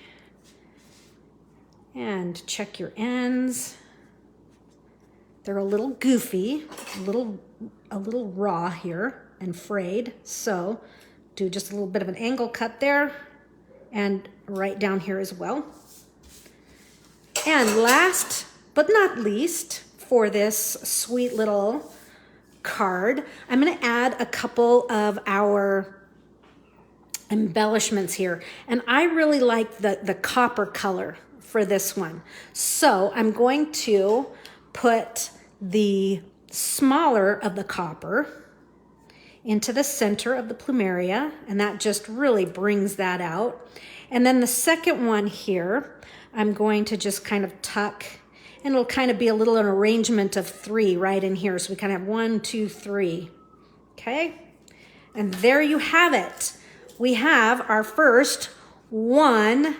And check your ends. They're a little goofy, a little raw here and frayed. So do just a little bit of an angle cut there and right down here as well. And last but not least, for this sweet little card, I'm going to add a couple of our embellishments here. And I really like the copper color for this one. So I'm going to put the smaller of the copper into the center of the plumeria, and that just really brings that out. And then the second one here, I'm going to just kind of tuck, and it'll kind of be a little an arrangement of 3 right in here. So we kind of have 1, 2, 3. Okay? And there you have it. We have our first one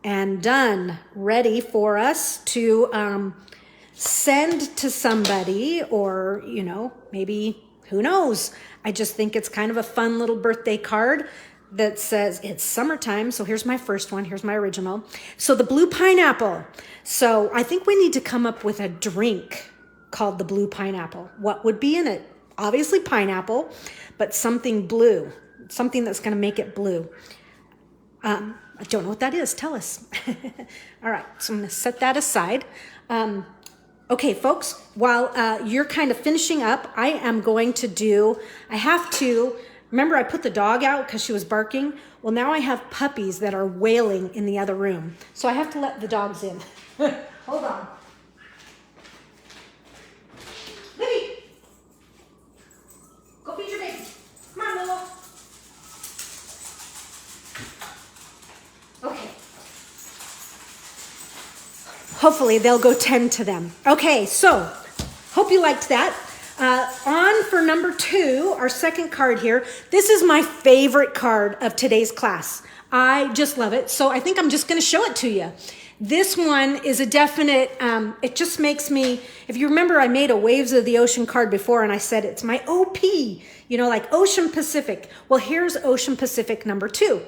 and done, ready for us to send to somebody, or, you know, maybe, who knows? I just think it's kind of a fun little birthday card that says it's summertime. So here's my first one. Here's my original. So the blue pineapple. So I think we need to come up with a drink called the blue pineapple. What would be in it? Obviously pineapple, but something blue, something that's going to make it blue. I don't know what that is. Tell us. All right. So I'm going to set that aside. Okay, folks, while you're kind of finishing up, I am going to do, I have to Remember I put the dog out because she was barking? Well, now I have puppies that are wailing in the other room. So I have to let the dogs in. Hold on. Libby, go feed your baby. Come on, Lolo. Okay. Hopefully they'll go tend to them. Okay, so hope you liked that. On for number 2, our second card here. This is my favorite card of today's class. I just love it. So I think I'm just going to show it to you. This one is a definite, it just makes me, if you remember, I made a Waves of the Ocean card before and I said it's my OP, you know, like Ocean Pacific. Well, here's Ocean Pacific number 2.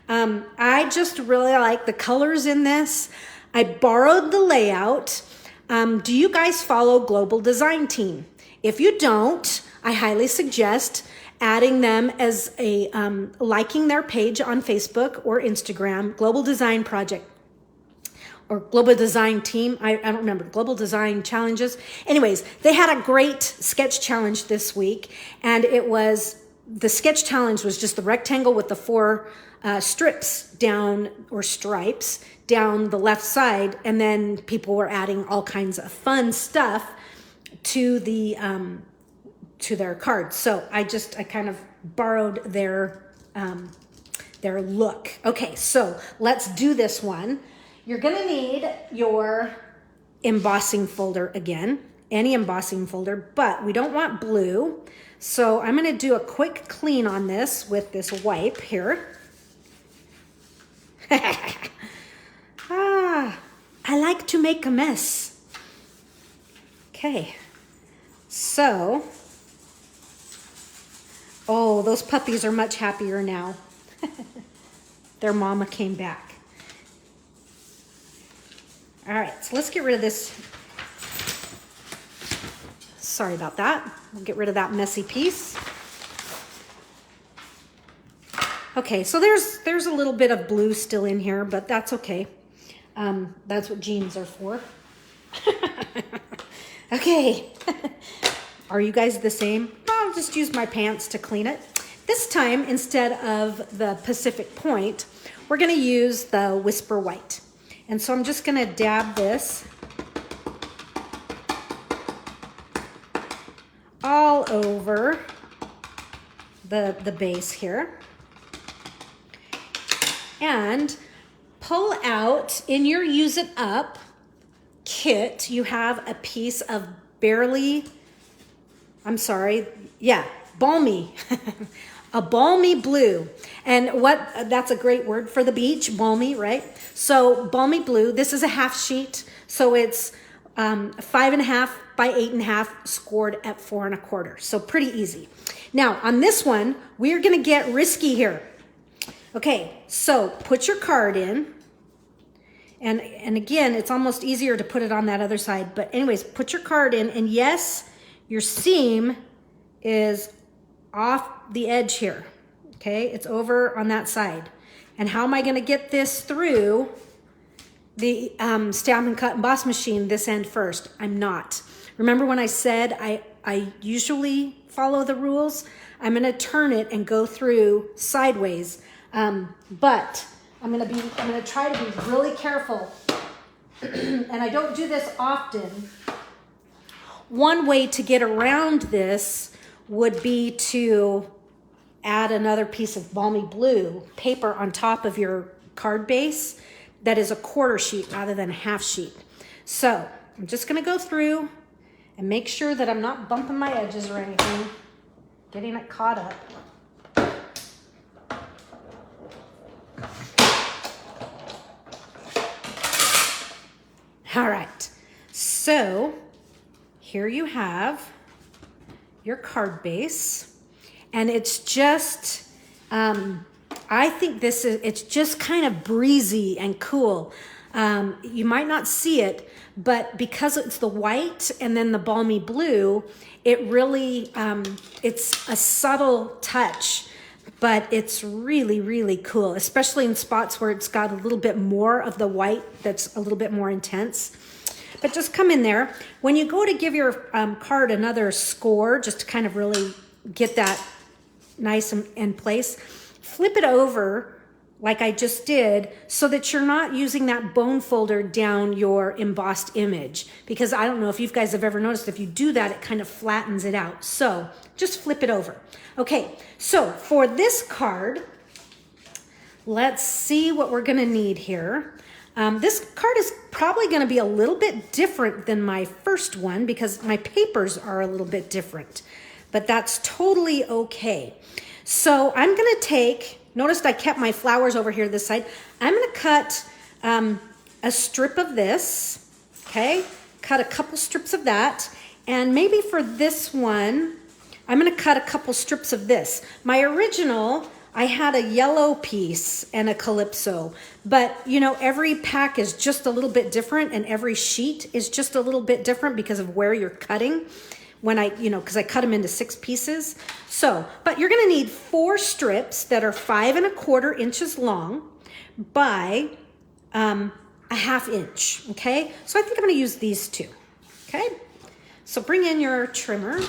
I just really like the colors in this. I borrowed the layout. Do you guys follow Global Design Team? If you don't, I highly suggest adding them as a, liking their page on Facebook or Instagram, Global Design Project or Global Design Team. I don't remember, Global Design Challenges. Anyways, they had a great sketch challenge this week, and it was, the sketch challenge was just the rectangle with the 4 strips down, or stripes down the left side, and then people were adding all kinds of fun stuff to the to their cards. So I kind of borrowed their look. Okay, so let's do this one. You're gonna need your embossing folder again, any embossing folder, but we don't want blue. So I'm gonna do a quick clean on this with this wipe here. I like to make a mess. Okay, so, oh, those puppies are much happier now. Their mama came back. All right, so let's get rid of this. Sorry about that. We'll get rid of that messy piece. Okay, so there's a little bit of blue still in here, but that's okay. That's what jeans are for. Okay. Are you guys the same? I'll just use my pants to clean it. This time, instead of the Pacific Point, we're gonna use the Whisper White. And so I'm just gonna dab this all over the base here. And pull out, in your Use It Up kit, you have a piece of balmy, a balmy blue. And that's a great word for the beach, balmy, right? So balmy blue, this is a half sheet. So it's 5.5 by 8.5 scored at 4 1/4. So pretty easy. Now on this one, we're gonna get risky here. Okay, so put your card in. And again, it's almost easier to put it on that other side. But anyways, put your card in. And yes, your seam is off the edge here. Okay, it's over on that side. And how am I going to get this through the Stamp and Cut Emboss machine this end first? I'm not. Remember when I said I usually follow the rules? I'm going to turn it and go through sideways. But I'm gonna try to be really careful. And I don't do this often. One way to get around this would be to add another piece of balmy blue paper on top of your card base that is a 1/4 sheet rather than a half sheet. So I'm just gonna go through and make sure that I'm not bumping my edges or anything, getting it caught up. All right, so here you have your card base, and it's just, I think it's just kind of breezy and cool. You might not see it, but because it's the white and then the balmy blue, it really, it's a subtle touch, but it's really, really cool, especially in spots where it's got a little bit more of the white that's a little bit more intense. But just come in there. When you go to give your card another score, just to kind of really get that nice in place, flip it over like I just did so that you're not using that bone folder down your embossed image, because I don't know if you guys have ever noticed, if you do that, it kind of flattens it out. So just flip it over. Okay, so for this card, let's see what we're gonna need here. This card is probably gonna be a little bit different than my first one because my papers are a little bit different, but that's totally okay. So I'm gonna take, notice I kept my flowers over here this side. I'm gonna cut a strip of this, okay? Cut a couple strips of that. And maybe for this one, I'm gonna cut a couple strips of this. My original, I had a yellow piece and a calypso, but you know, every pack is just a little bit different and every sheet is just a little bit different because of where you're cutting. When because I cut them into 6 pieces. So, but you're gonna need 4 strips that are 5 1/4 inches long by a 1/2 inch, okay? So I think I'm gonna use these 2, okay? So bring in your trimmer,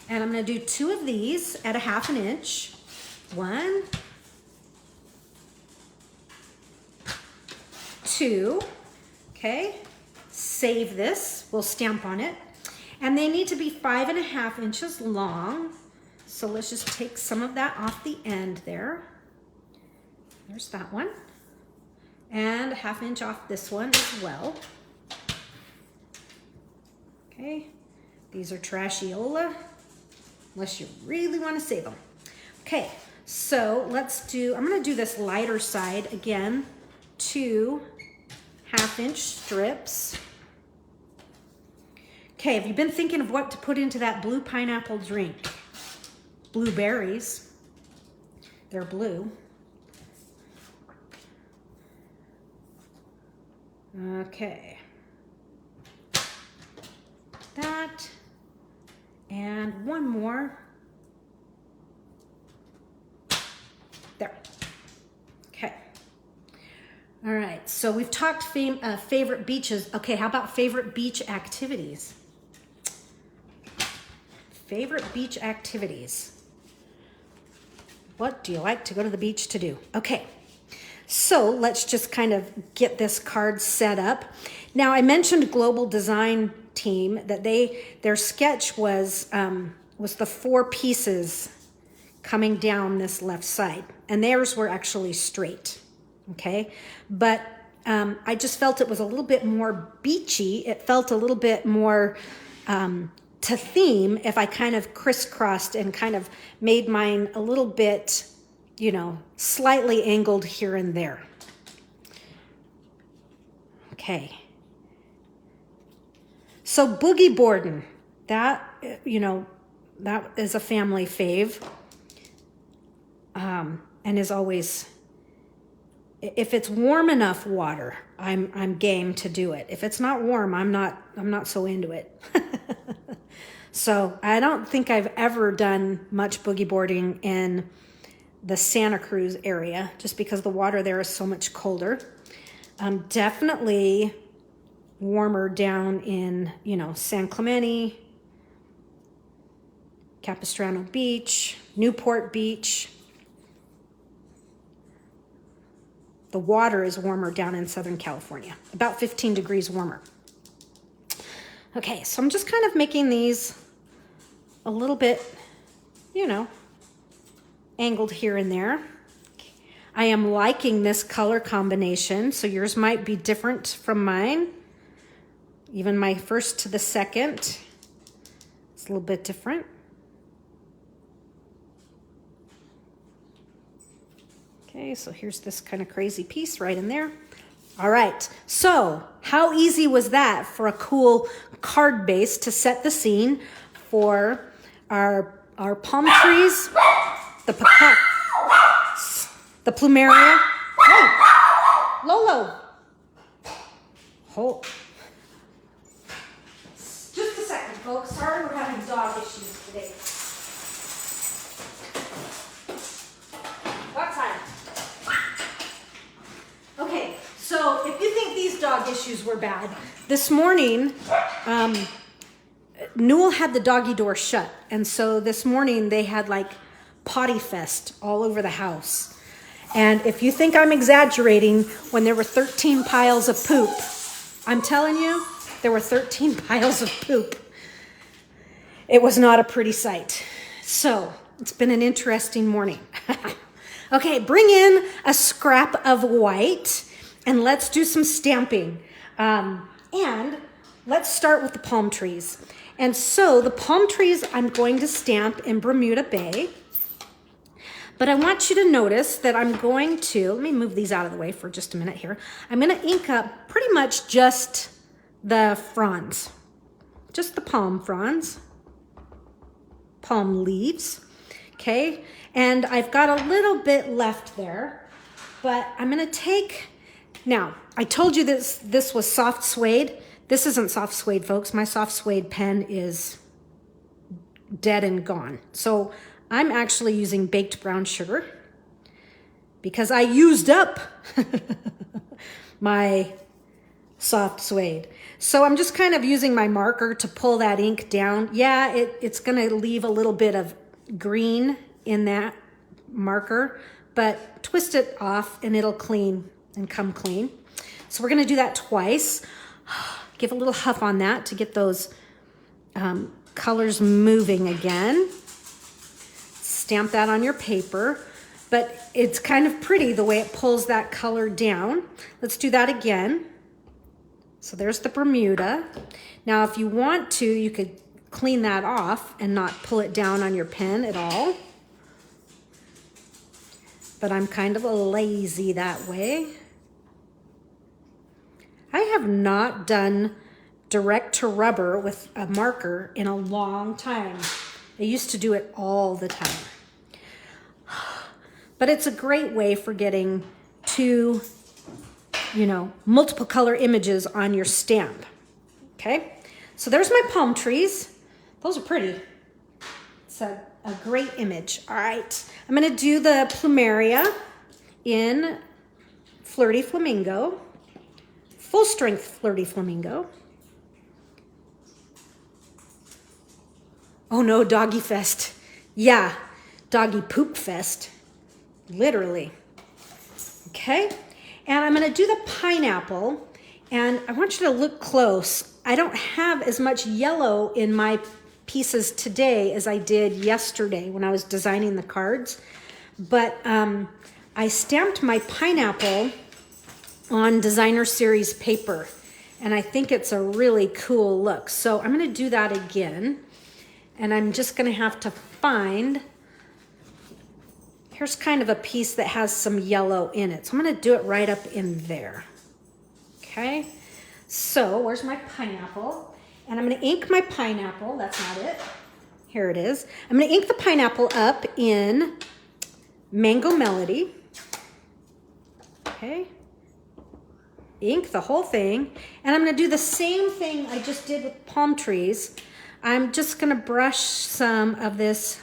and I'm gonna do 2 of these at a 1/2 inch. 1, 2, okay? Save this, we'll stamp on it. And they need to be 5 1/2 inches long. So let's just take some of that off the end there. There's that one. And a 1/2 inch off this one as well. Okay, these are Trashiola, unless you really want to save them. Okay, so let's do, I'm gonna do this lighter side again, 2 1/2 inch strips. Okay, have you been thinking of what to put into that blue pineapple drink? Blueberries. They're blue. Okay. That. And one more. There. Okay. All right, so we've talked favorite beaches. Okay, how about favorite beach activities? Favorite beach activities. What do you like to go to the beach to do? Okay, so let's just kind of get this card set up. Now, I mentioned Global Design Team that their sketch was the 4 pieces coming down this left side, and theirs were actually straight. Okay, but I just felt it was a little bit more beachy. It felt a little bit more to theme if I kind of crisscrossed and kind of made mine a little bit, slightly angled here and there. Okay. So boogie boarding, that is a family fave, and is always, if it's warm enough water, I'm game to do it. If it's not warm, I'm not so into it. So I don't think I've ever done much boogie boarding in the Santa Cruz area, just because the water there is so much colder. Definitely warmer down in, San Clemente, Capistrano Beach, Newport Beach. The water is warmer down in Southern California, about 15 degrees warmer. Okay, so I'm just kind of making these a little bit, angled here and there. I am liking this color combination, so yours might be different from mine. Even my first to the second, it's a little bit different. Okay, so here's this kind of crazy piece right in there. All right, so how easy was that for a cool card base to set the scene for our palm trees, the plumeria. Hey, Lolo. Hold. Just a second, folks. Sorry we're having dog issues today. What time? Okay, so if you think these dog issues were bad, this morning, Newell had the doggy door shut. And so this morning they had like potty fest all over the house. And if you think I'm exaggerating, when there were 13 piles of poop, I'm telling you, there were 13 piles of poop. It was not a pretty sight. So it's been an interesting morning. Okay, bring in a scrap of white and let's do some stamping. And let's start with the palm trees. And so the palm trees I'm going to stamp in Bermuda Bay. But I want you to notice that I'm going to, let me move these out of the way for just a minute here. I'm going to ink up pretty much just the fronds, just the palm fronds, palm leaves, okay? And I've got a little bit left there, but I'm going to take, now I told you this was soft suede. This isn't soft suede, folks. My soft suede pen is dead and gone. So I'm actually using baked brown sugar because I used up my soft suede. So I'm just kind of using my marker to pull that ink down. Yeah, it's going to leave a little bit of green in that marker, but twist it off and it'll clean and come clean. So we're going to do that twice. Give a little huff on that to get those colors moving again. Stamp that on your paper, but it's kind of pretty the way it pulls that color down. Let's do that again. So there's the Bermuda. Now, if you want to, you could clean that off and not pull it down on your pen at all. But I'm kind of lazy that way. I have not done direct to rubber with a marker in a long time. I used to do it all the time. But it's a great way for getting two, multiple color images on your stamp. Okay, so there's my palm trees. Those are pretty. It's a great image. All right, I'm gonna do the plumeria in Flirty Flamingo, full strength Flirty Flamingo. Oh no, doggy fest. Yeah, doggy poop fest. Literally. Okay, and I'm gonna do the pineapple, and I want you to look close. I don't have as much yellow in my pieces today as I did yesterday when I was designing the cards, but I stamped my pineapple on Designer Series paper, and I think it's a really cool look. So I'm gonna do that again, and I'm just gonna have to find, here's kind of a piece that has some yellow in it. So I'm gonna do it right up in there. Okay, so where's my pineapple? And I'm gonna ink my pineapple, that's not it. Here it is. I'm gonna ink the pineapple up in Mango Melody. Okay, ink the whole thing. And I'm gonna do the same thing I just did with palm trees. I'm just gonna brush some of this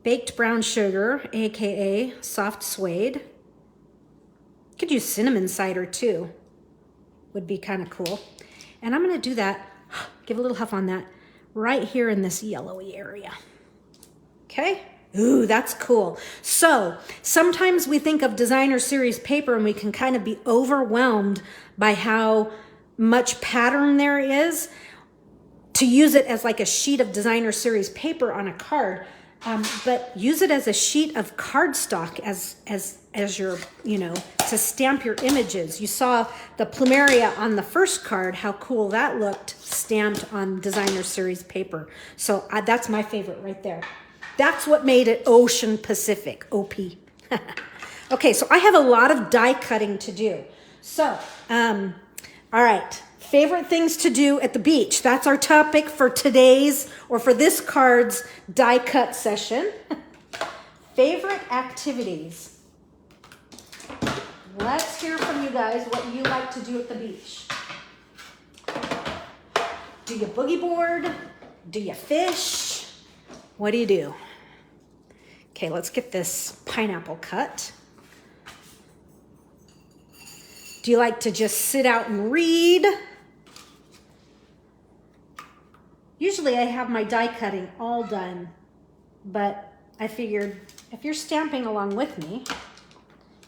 baked brown sugar, AKA soft suede. You could use cinnamon cider too. Would be kind of cool. And I'm gonna do that, give a little huff on that, right here in this yellowy area. Okay? Ooh, that's cool. So sometimes we think of Designer Series paper and we can kind of be overwhelmed by how much pattern there is. To use it as like a sheet of Designer Series paper on a card, but use it as a sheet of cardstock as your, to stamp your images. You saw the plumeria on the first card, how cool that looked stamped on Designer Series paper. So that's my favorite right there. That's what made it Ocean Pacific, OP. Okay, so I have a lot of die cutting to do. So, all right. Favorite things to do at the beach. That's our topic for today's, or for this card's die cut session. Favorite activities. Let's hear from you guys what you like to do at the beach. Do you boogie board? Do you fish? What do you do? Okay, let's get this pineapple cut. Do you like to just sit out and read? Usually I have my die cutting all done, but I figured if you're stamping along with me,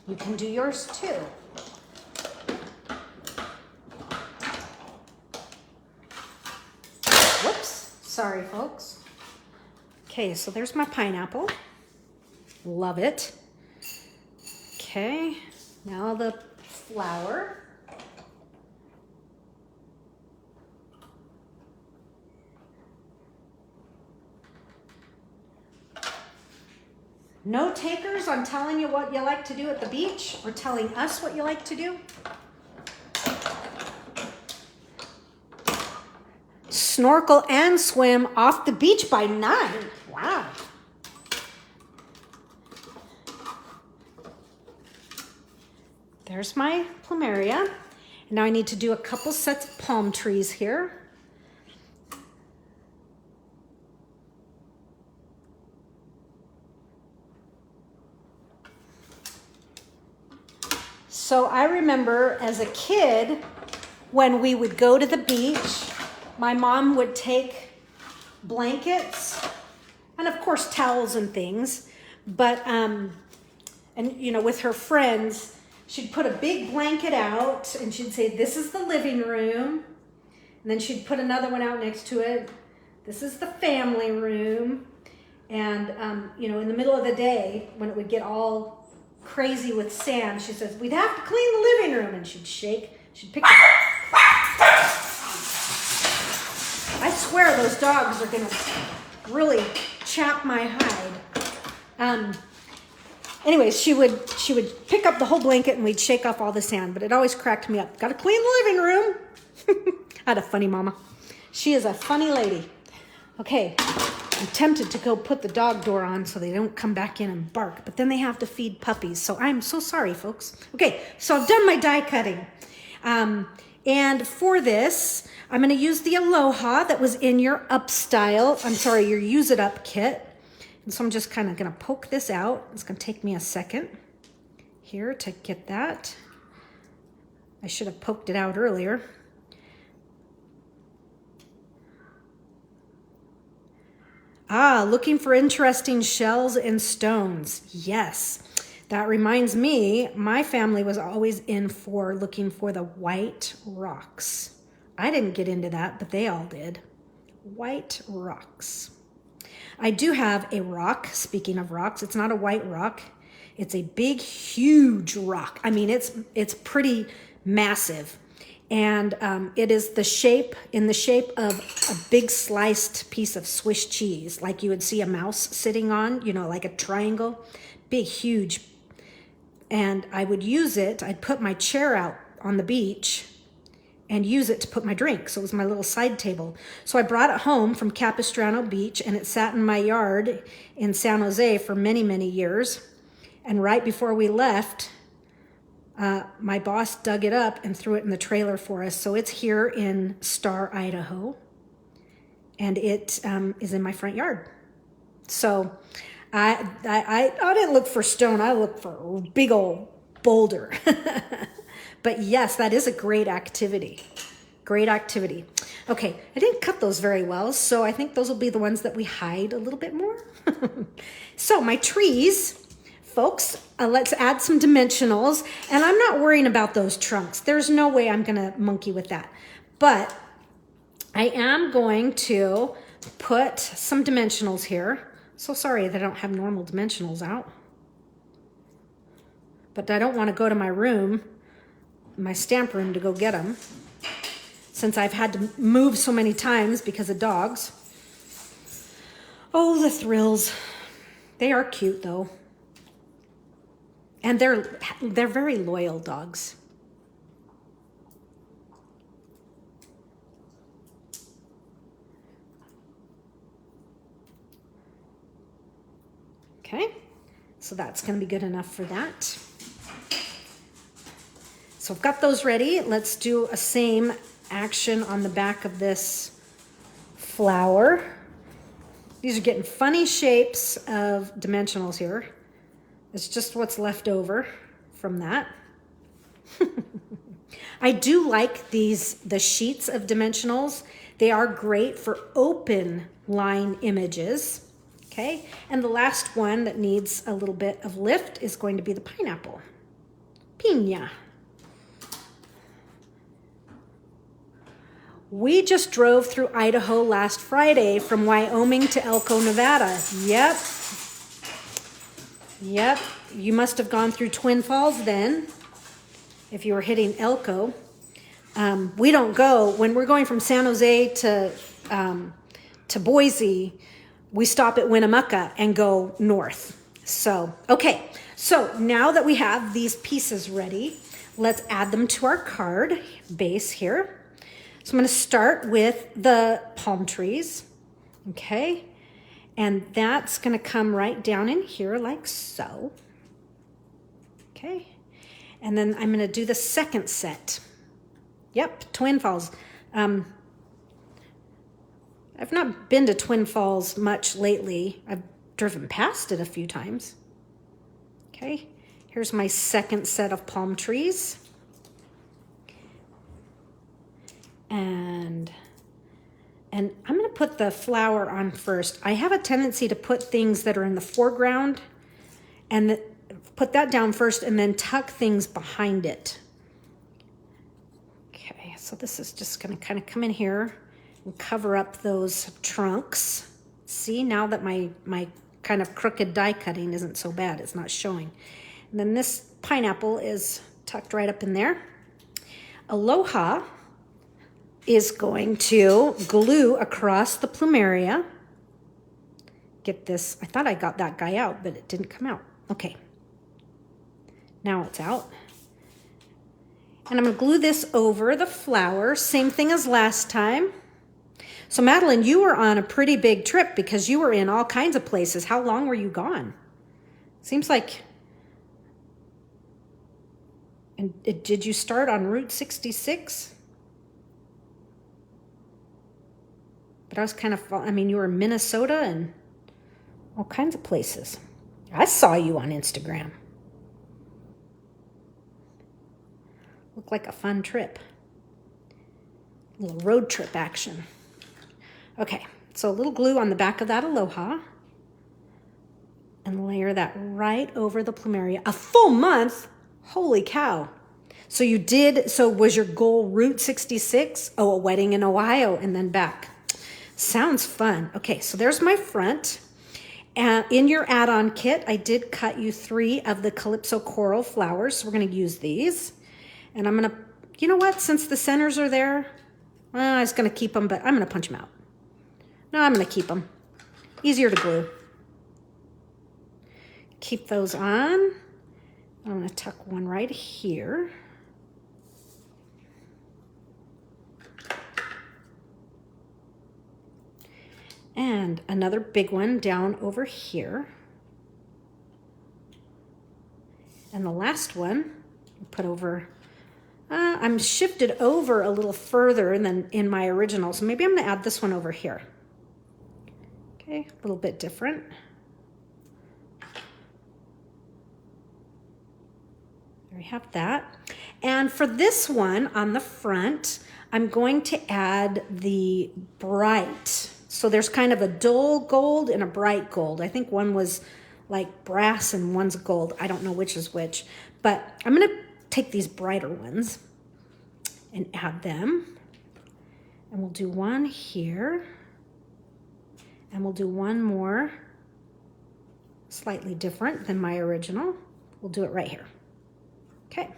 you can do yours too. Whoops, sorry folks. Okay, so there's my pineapple. Love it. Okay, now the flower. No takers on telling you what you like to do at the beach or telling us what you like to do? Snorkel and swim off the beach by 9. Wow. There's my plumeria. And now I need to do a couple sets of palm trees here. So I remember as a kid, when we would go to the beach, my mom would take blankets and of course towels and things, but, and you know, with her friends, she'd put a big blanket out and she'd say, this is the living room. And then she'd put another one out next to it. This is the family room. And, you know, in the middle of the day, when it would get all crazy with sand, she says, we'd have to clean the living room. And she'd shake, she'd pick it. I swear those dogs are gonna really chap my hide. Anyways, she would pick up the whole blanket and we'd shake off all the sand, but it always cracked me up. Gotta clean the living room. I had a funny mama. She is a funny lady. Okay, I'm tempted to go put the dog door on so they don't come back in and bark, but then they have to feed puppies. So I'm so sorry, folks. Okay, so I've done my die cutting. And for this, I'm gonna use the Aloha that was in your your Use It Up kit. And so I'm just kind of gonna poke this out. It's gonna take me a second here to get that. I should have poked it out earlier. Looking for interesting shells and stones. Yes, that reminds me, my family was always in for looking for the white rocks. I didn't get into that, but they all did. White rocks. I do have a rock, speaking of rocks, it's not a white rock. It's a big, huge rock. I mean, it's pretty massive. And it is in the shape of a big sliced piece of Swiss cheese, like you would see a mouse sitting on, you know, like a triangle, big, huge. And I would use it, I'd put my chair out on the beach and use it to put my drink. So it was my little side table. So I brought it home from Capistrano Beach and it sat in my yard in San Jose for many, many years. And right before we left, my boss dug it up and threw it in the trailer for us. So it's here in Star, Idaho, and it is in my front yard. So I didn't look for stone. I looked for a big old boulder. But yes, that is a great activity. Great activity. Okay, I didn't cut those very well, so I think those will be the ones that we hide a little bit more. So my trees, folks, let's add some dimensionals. And I'm not worrying about those trunks. There's no way I'm going to monkey with that. But I am going to put some dimensionals here. So sorry that I don't have normal dimensionals out. But I don't want to go to my room, my stamp room, to go get them, since I've had to move so many times because of dogs. Oh, the thrills. They are cute, though. And they're very loyal dogs. Okay, so that's going to be good enough for that. So I've got those ready. Let's do a same action on the back of this flower. These are getting funny shapes of dimensionals here. It's just what's left over from that. I do like the sheets of dimensionals They are great for open line images. Okay, and the last one that needs a little bit of lift is going to be the pineapple. Piña. We just drove through Idaho last Friday from Wyoming to Elko, Nevada. Yep. Yep. You must have gone through Twin Falls then, if you were hitting Elko. We don't go, when we're going from San Jose to Boise, we stop at Winnemucca and go north. So, okay. So now that we have these pieces ready, let's add them to our card base here. So I'm going to start with the palm trees. Okay. And that's going to come right down in here like so. Okay. And then I'm going to do the second set. Yep, Twin Falls. I've not been to Twin Falls much lately. I've driven past it a few times. Okay, here's my second set of palm trees. And I'm going to put the flower on first. I have a tendency to put things that are in the foreground and put that down first and then tuck things behind it. Okay, so this is just going to kind of come in here and cover up those trunks. See, now that my kind of crooked die cutting isn't so bad, it's not showing. And then this pineapple is tucked right up in there. Aloha is going to glue across the plumeria. Get this, I thought I got that guy out, but it didn't come out. Okay, now it's out. And I'm gonna glue this over the flower, same thing as last time. So Madeline, you were on a pretty big trip because you were in all kinds of places. How long were you gone? Seems like, and did you start on Route 66? But I was kind of, I mean, you were in Minnesota and all kinds of places. I saw you on Instagram. Looked like a fun trip. A little road trip action. Okay, so a little glue on the back of that Aloha and layer that right over the plumeria. A full month? Holy cow. So you did, so was your goal Route 66? Oh, a wedding in Ohio and then back. Sounds fun. Okay, so there's my front. In your add-on kit, I did cut you 3 of the Calypso Coral flowers. So we're gonna use these. And I'm gonna, you know what, since the centers are there, well, I was gonna keep them, but I'm gonna punch them out. No, I'm gonna keep them. Easier to glue. Keep those on. I'm gonna tuck one right here. And another big one down over here. And the last one, put over, I'm shifted over a little further than in my original, so maybe I'm gonna add this one over here. Okay, a little bit different. There we have that. And for this one on the front, I'm going to add the bright. So there's kind of a dull gold and a bright gold. I think one was like brass and one's gold. I don't know which is which, but I'm gonna take these brighter ones and add them. And we'll do one here. And we'll do one more, slightly different than my original. We'll do it right here. Okay.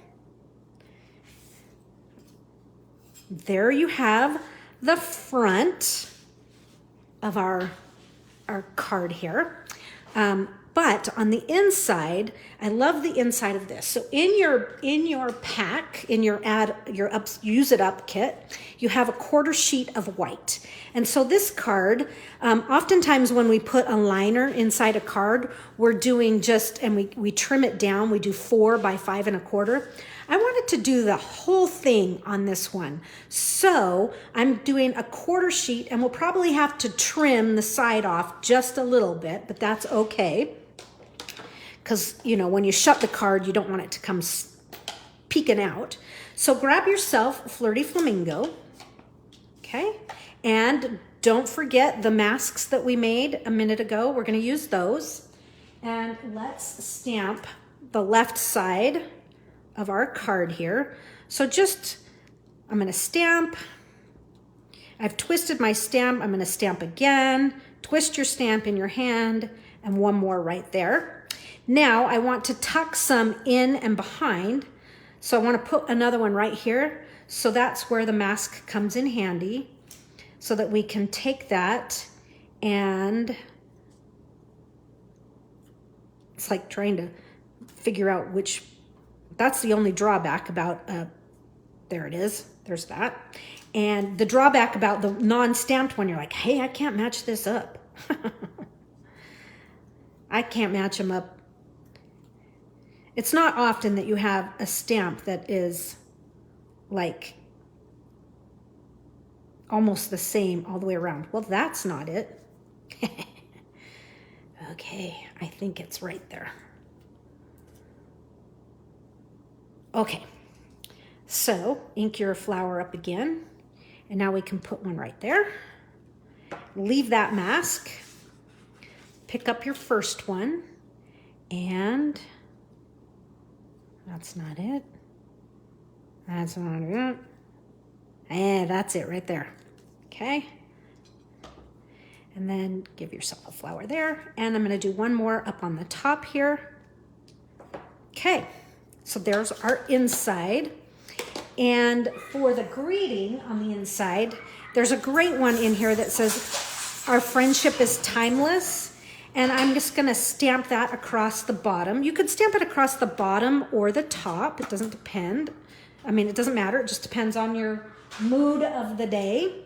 There you have the front of our card here. But on the inside, I love the inside of this. So in your pack, in your use it up kit, you have a 1/4 sheet of white. And so this card, oftentimes when we put a liner inside a card, we're doing just, and we trim it down, we do 4 by 5 1/4. I wanted to do the whole thing on this one. So I'm doing a 1/4 sheet, and we'll probably have to trim the side off just a little bit, but that's okay. Because, you know, when you shut the card, you don't want it to come peeking out. So grab yourself a Flirty Flamingo, okay? And don't forget the masks that we made a minute ago. We're going to use those. And let's stamp the left side of our card here. So just, I'm going to stamp. I've twisted my stamp. I'm going to stamp again. Twist your stamp in your hand, and one more right there. Now I want to tuck some in and behind. So I want to put another one right here. So that's where the mask comes in handy, so that we can take that, and it's like trying to figure out which, that's the only drawback about, there it is, there's that. And the drawback about the non-stamped one, you're like, hey, I can't match this up. I can't match them up. It's not often that you have a stamp that is like almost the same all the way around. Well, that's not it. Okay, I think it's right there. Okay, so ink your flower up again, and now we can put one right there. Leave that mask, pick up your first one, and that's not it. That's not it. And that's it right there. Okay. And then give yourself a flower there. And I'm going to do one more up on the top here. Okay. So there's our inside. And for the greeting on the inside, there's a great one in here that says, our friendship is timeless. And I'm just going to stamp that across the bottom. You could stamp it across the bottom or the top. It doesn't depend. I mean, it doesn't matter. It just depends on your mood of the day.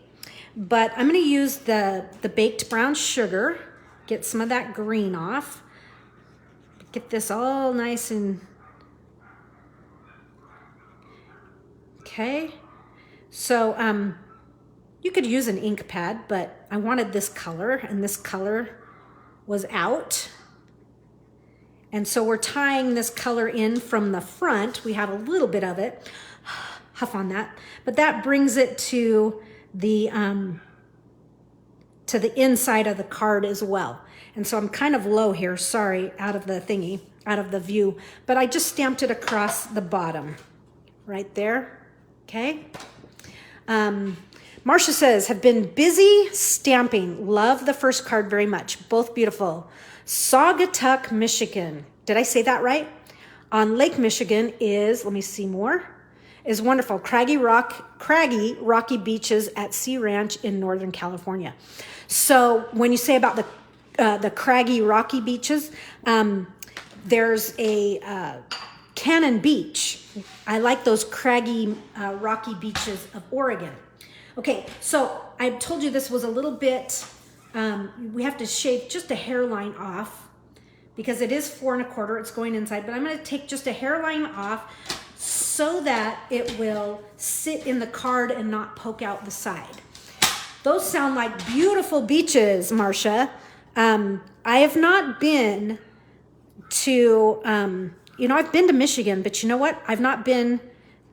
But I'm going to use the baked brown sugar. Get some of that green off. Get this all nice and... Okay. So you could use an ink pad, but I wanted this color, and this color was out. And so we're tying this color in from the front. We have a little bit of it. Huff on that. But that brings it to the inside of the card as well. And so I'm kind of low here, sorry, out of the thingy, out of the view. But I just stamped it across the bottom right there. Okay. Marcia says, have been busy stamping. Love the first card very much. Both beautiful. Saugatuck, Michigan. Did I say that right? On Lake Michigan is, let me see more, is wonderful. Craggy, rocky beaches at Sea Ranch in Northern California. So when you say about the craggy, rocky beaches, there's a Cannon Beach. I like those craggy, rocky beaches of Oregon. Okay, so I told you this was a little bit, we have to shave just a hairline off because it is 4 1/4, it's going inside, but I'm going to take just a hairline off so that it will sit in the card and not poke out the side. Those sound like beautiful beaches, Marcia. I have not been to, I've been to Michigan, but you know what? I've not been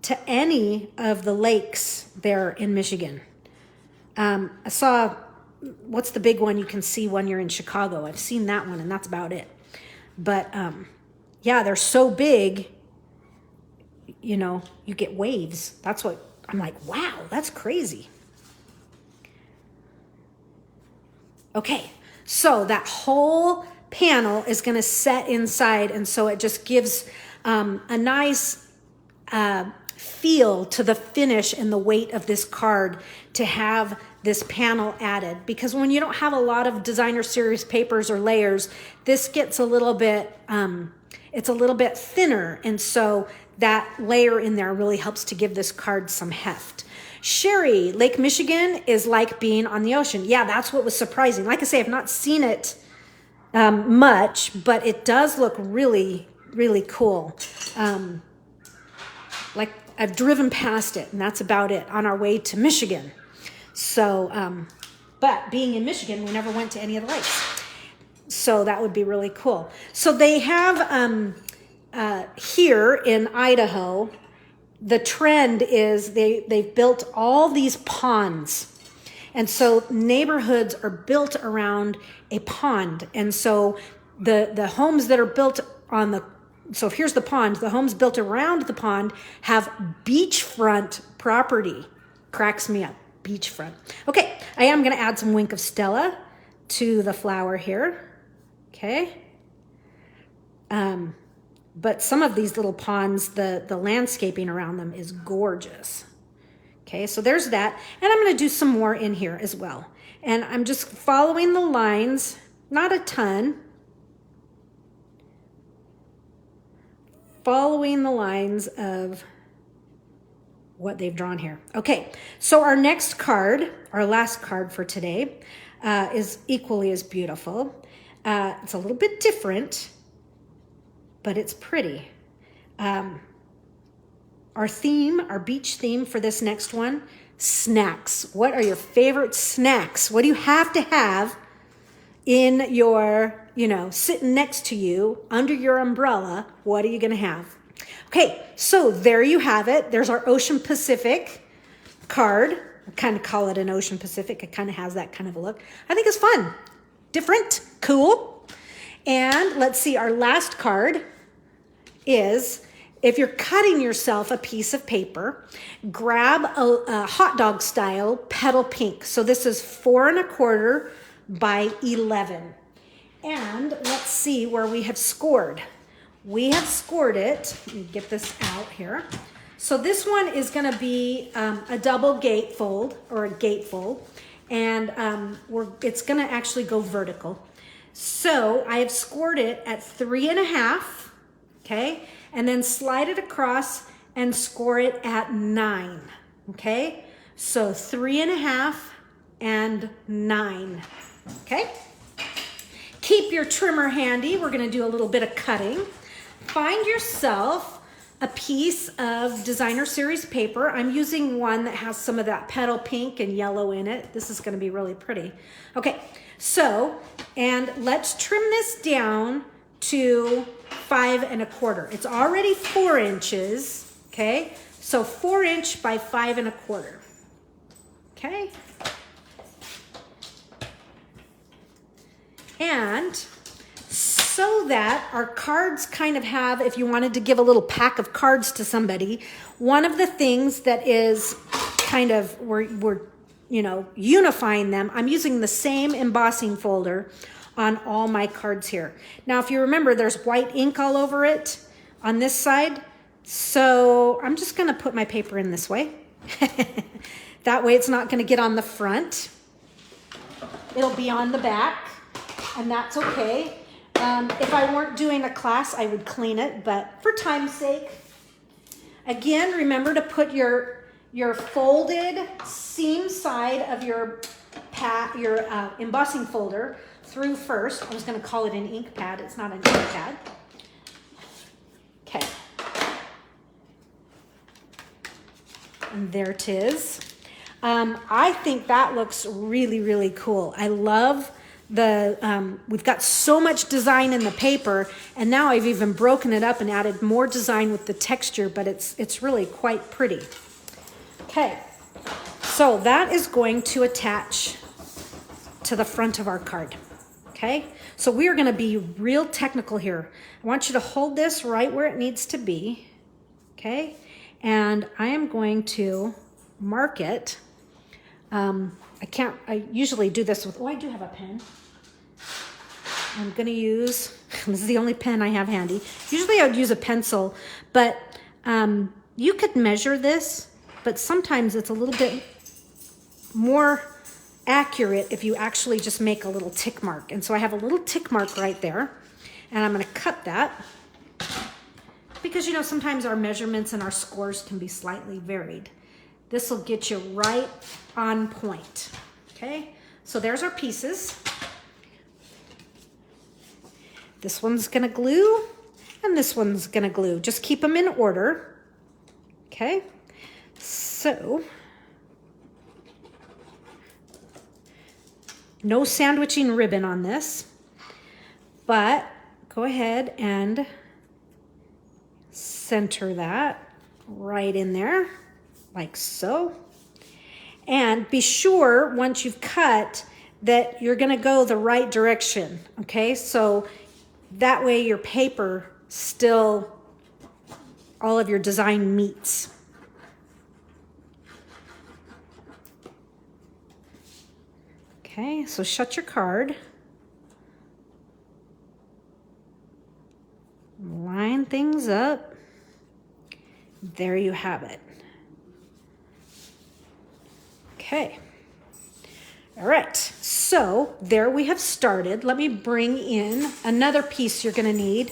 to any of the lakes there in Michigan. I saw, what's the big one you can see when you're in Chicago? I've seen that one, and that's about it. But yeah, they're so big, you get waves. That's what I'm like, wow, that's crazy. Okay, so that whole panel is going to set inside, and so it just gives a nice feel to the finish and the weight of this card to have this panel added, because when you don't have a lot of designer series papers or layers, this gets a little bit it's a little bit thinner, and so that layer in there really helps to give this card some heft. Sherry, Lake Michigan is like being on the ocean. Yeah, that's what was surprising. Like I say, I've not seen it much, but it does look really, really cool. Like I've driven past it, and that's about it on our way to Michigan. So, but being in Michigan, we never went to any of the lakes. So that would be really cool. So they have here in Idaho, the trend is they've built all these ponds. And so neighborhoods are built around a pond. And so the homes that are built on the, so here's the pond, the homes built around the pond have beachfront property. Cracks me up, beachfront. Okay, I am gonna add some Wink of Stella to the flower here, okay? But some of these little ponds, the landscaping around them is gorgeous. Okay, so there's that. And I'm gonna do some more in here as well. And I'm just following the lines, not a ton. Following the lines of what they've drawn here. Okay, so our next card, our last card for today, is equally as beautiful. It's a little bit different, but it's pretty. Our theme, our beach theme for this next one, snacks. What are your favorite snacks? What do you have to have in your, sitting next to you under your umbrella? What are you gonna have? Okay, so there you have it. There's our Ocean Pacific card. I kind of call it an Ocean Pacific. It kind of has that kind of a look. I think it's fun, different, cool. And let's see, our last card is, if you're cutting yourself a piece of paper, grab a hot dog style petal pink. So this is 4 1/4 by 11. And let's see where we have scored. We have scored it. Let me get this out here. So this one is going to be a double gatefold or a gatefold, and it's going to actually go vertical. So I have scored it at 3 1/2, okay, and then slide it across and score it at 9, okay. So 3 1/2 and 9, okay. Keep your trimmer handy. We're going to do a little bit of cutting. Find yourself a piece of Designer Series paper. I'm using one that has some of that petal pink and yellow in it. This is going to be really pretty. Okay, so, and let's trim this down to 5 1/4. It's already 4 inches, okay? So 4 inch by 5 1/4, okay? And so that our cards kind of have, if you wanted to give a little pack of cards to somebody, one of the things that is kind of, we're unifying them, I'm using the same embossing folder on all my cards here. Now, if you remember, there's white ink all over it on this side. So I'm just gonna put my paper in this way. That way it's not gonna get on the front. It'll be on the back, and that's okay. If I weren't doing a class, I would clean it, but for time's sake, again, remember to put your folded seam side of your embossing folder through first. I was going to call it an ink pad. It's not an ink pad. Okay. And there it is. I think that looks really, really cool. I love we've got so much design in the paper, and now I've even broken it up and added more design with the texture, but it's really quite pretty. Okay, so that is going to attach to the front of our card. Okay, so we are going to be real technical here. I want you to hold this right where it needs to be. Okay, and I am going to mark it. I usually do this with, I do have a pen. I'm gonna use, this is the only pen I have handy. Usually I would use a pencil, but you could measure this, but sometimes it's a little bit more accurate if you actually just make a little tick mark. And so I have a little tick mark right there, and I'm gonna cut that because sometimes our measurements and our scores can be slightly varied. This will get you right on point, okay? So there's our pieces. This one's gonna glue, and this one's gonna glue. Just keep them in order, okay? So, no sandwiching ribbon on this, but go ahead and center that right in there, like so. And be sure once you've cut that you're going to go the right direction, okay? So that way your paper still, all of your design meets. Okay, so shut your card. Line things up. There you have it. Okay. All right, so there we have started. Let me bring in another piece you're gonna need.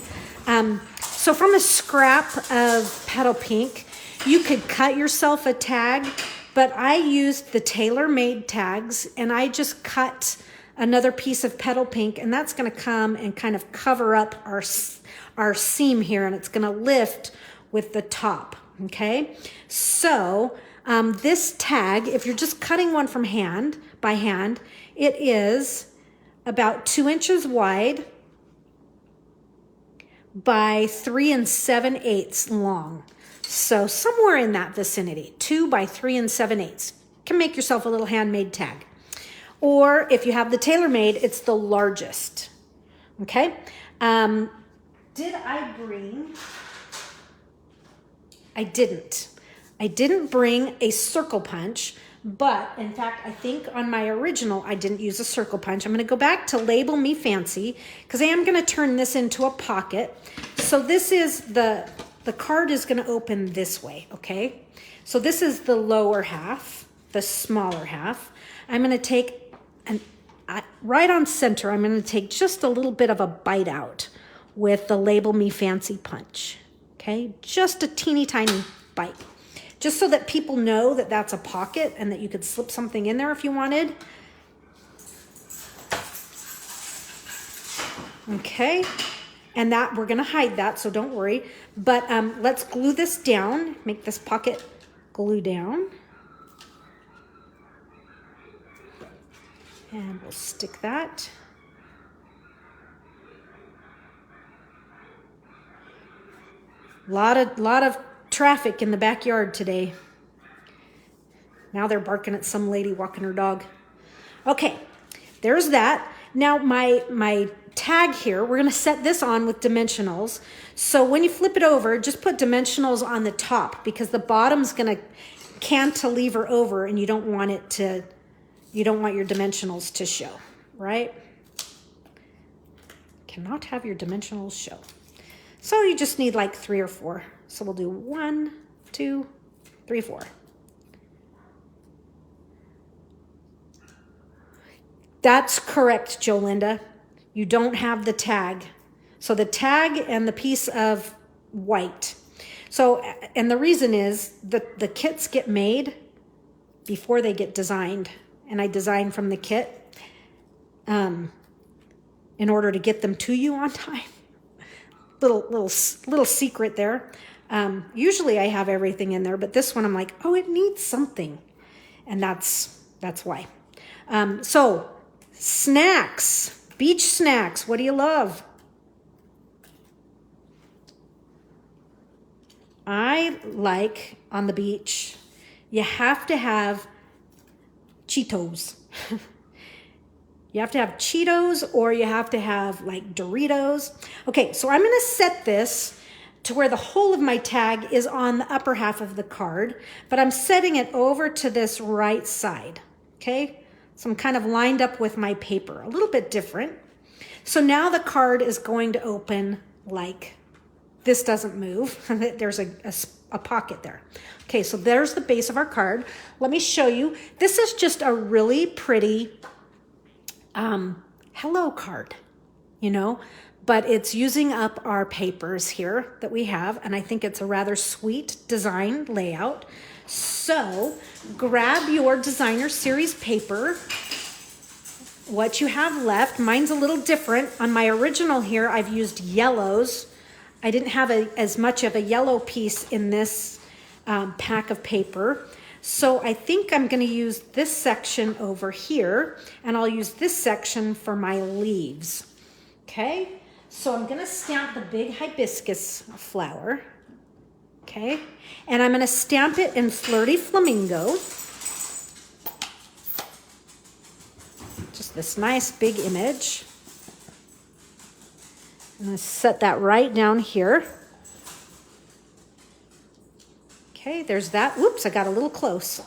So from a scrap of Petal Pink, you could cut yourself a tag, but I used the tailor-made tags and I just cut another piece of Petal Pink, and that's gonna come and kind of cover up our seam here, and it's gonna lift with the top, okay? So this tag, if you're just cutting one from by hand, it is about 2 inches wide by 3 7/8 long. So somewhere in that vicinity, 2 by 3 7/8. Can make yourself a little handmade tag. Or if you have the tailor-made, it's the largest, okay? Did I bring? I didn't. I didn't bring a circle punch, but in fact, I think on my original, I didn't use a circle punch. I'm gonna go back to Label Me Fancy, because I am gonna turn this into a pocket. So this is the card is gonna open this way, okay? So this is the lower half, the smaller half. I'm gonna take, right on center, I'm gonna take just a little bit of a bite out with the Label Me Fancy punch, okay? Just a teeny tiny bite. Just so that people know that that's a pocket and that you could slip something in there if you wanted. Okay, and that we're gonna hide that, so don't worry. But let's glue this down, make this pocket glue down. And we'll stick that. Lot of traffic in the backyard today. Now they're barking at some lady walking her dog. Okay, there's that. Now my tag here, we're gonna set this on with dimensionals. So when you flip it over, just put dimensionals on the top, because the bottom's gonna cantilever over and you don't want your dimensionals to show, right? Cannot have your dimensionals show. So you just need like 3 or 4. So we'll do 1, 2, 3, 4. That's correct, Jolinda. You don't have the tag. So the tag and the piece of white. So, and the reason is that the kits get made before they get designed. And I design from the kit in order to get them to you on time. Little secret there. Usually I have everything in there, but this one I'm like, oh, it needs something. And that's why. So snacks, beach snacks. What do you love? I like on the beach, you have to have Cheetos. You have to have Cheetos, or you have to have like Doritos. Okay, so I'm gonna set this to where the whole of my tag is on the upper half of the card, but I'm setting it over to this right side, okay? So I'm kind of lined up with my paper, a little bit different. So now the card is going to open like this, doesn't move. There's a pocket there. Okay, so there's the base of our card. Let me show you. This is just a really pretty hello card, you know, but it's using up our papers here that we have, and I think it's a rather sweet design layout. So grab your designer series paper, what you have left. Mine's a little different. On my original here, I've used yellows. I didn't have as much of a yellow piece in this pack of paper. So I think I'm going to use this section over here, and I'll use this section for my leaves. Okay, so I'm going to stamp the big hibiscus flower. Okay, and I'm going to stamp it in Flirty Flamingo. this nice big image. I'm going to set that right down here. Okay, there's that. Whoops, I got a little close.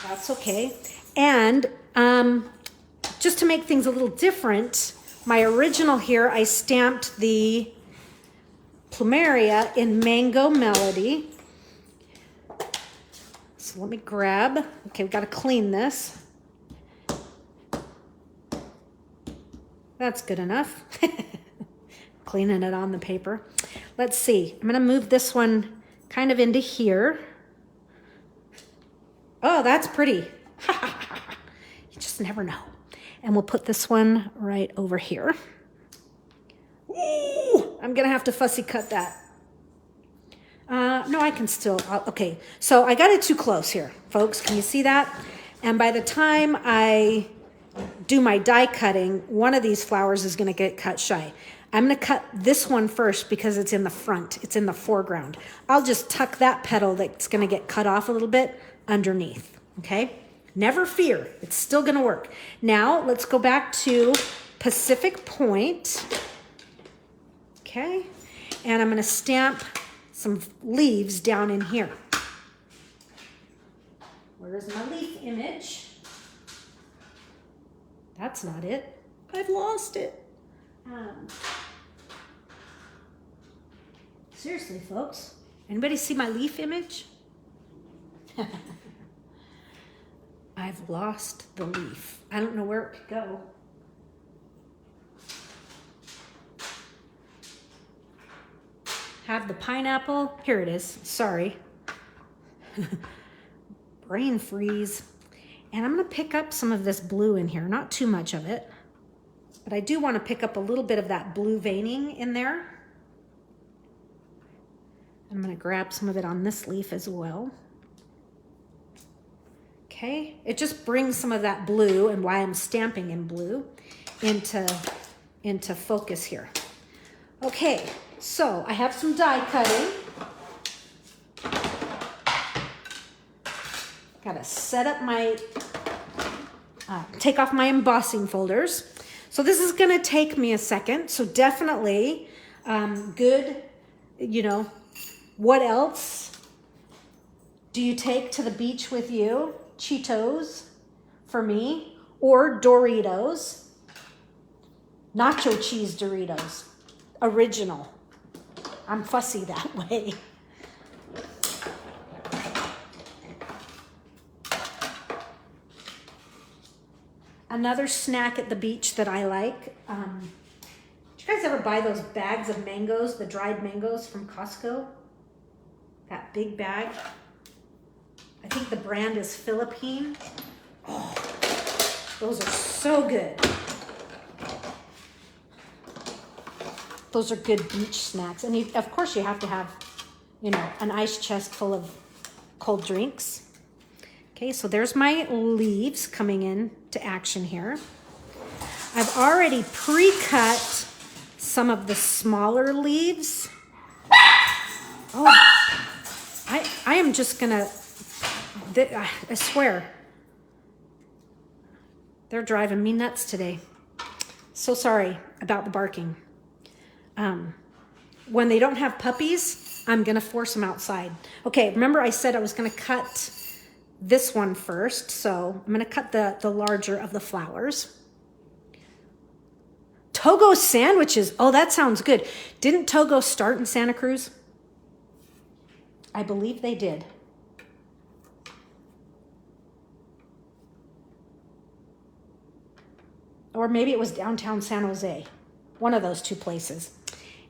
That's okay. And just to make things a little different, my original here, I stamped the plumeria in Mango Melody. So let me grab, okay, we got to clean this. That's good enough. Cleaning it on the paper. Let's see, I'm going to move this one kind of into here. Oh, that's pretty. You just never know. And we'll put this one right over here. Ooh, I'm going to have to fussy cut that. No, I can still, okay. So I got it too close here, folks. Can you see that? And by the time I do my die cutting, one of these flowers is going to get cut shy. I'm going to cut this one first because it's in the front. It's in the foreground. I'll just tuck that petal that's going to get cut off a little bit underneath, okay? Never fear. It's still going to work. Now, let's go back to Pacific Point, okay? And I'm going to stamp some leaves down in here. Where's my leaf image? That's not it. I've lost it. Seriously, folks. Anybody see my leaf image? I've lost the leaf. I don't know where it could go. Have the pineapple. Here it is. Sorry. Brain freeze. And I'm going to pick up some of this blue in here. Not too much of it. But I do want to pick up a little bit of that blue veining in there. I'm going to grab some of it on this leaf as well. Okay. It just brings some of that blue and why I'm stamping in blue into focus here. Okay. So I have some die cutting. Got to set up my, take off my embossing folders. So this is going to take me a second. So definitely good, you know, what else do you take to the beach with you? Cheetos for me, or Doritos, nacho cheese Doritos, original. I'm fussy that way. Another snack at the beach that I like. Did you guys ever buy those bags of mangoes, the dried mangoes from Costco? That big bag. I think the brand is Philippine. Oh, those are so good. Those are good beach snacks. And of course you have to have, you know, an ice chest full of cold drinks. Okay, so there's my leaves coming in to action here. I've already pre-cut some of the smaller leaves. Oh, I am just gonna, I swear, they're driving me nuts today. So sorry about the barking. When they don't have puppies, I'm gonna force them outside. Okay, remember I said I was gonna cut this one first, so I'm gonna cut the larger of the flowers. Togo sandwiches, oh, that sounds good. Didn't Togo start in Santa Cruz? I believe they did. Or maybe it was downtown San Jose. One of those two places.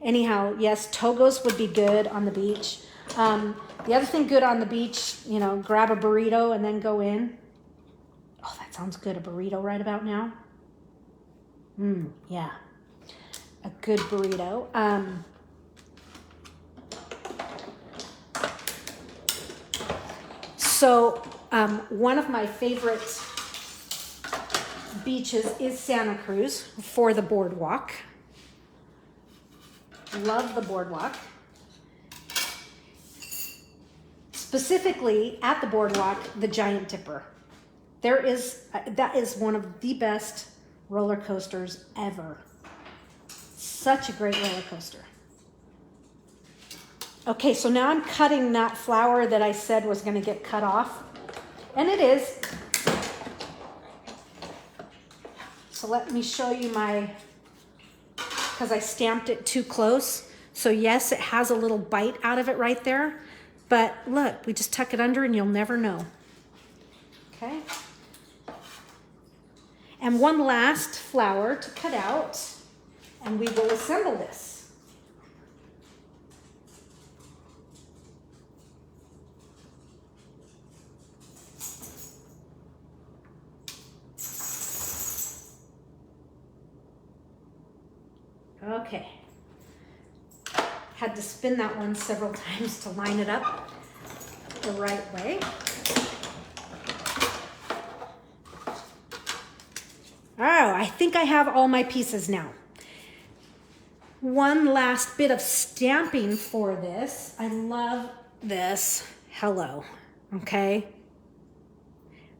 Anyhow, yes, Togo's would be good on the beach. The other thing good on the beach, you know, grab a burrito and then go in. Oh, that sounds good. A burrito right about now. Yeah. A good burrito. So one of my favorite beaches is Santa Cruz for the boardwalk. Love the boardwalk. Specifically at the boardwalk, the Giant Dipper. that is one of the best roller coasters ever. Such a great roller coaster. Okay, so now I'm cutting that flower that I said was going to get cut off. And it is. So let me show you because I stamped it too close. So yes, it has a little bite out of it right there. But look, we just tuck it under and you'll never know. Okay. And one last flower to cut out, and we will assemble this. Okay. Had to spin that one several times to line it up the right way. Oh, I think I have all my pieces now. One last bit of stamping for this. I love this hello, okay?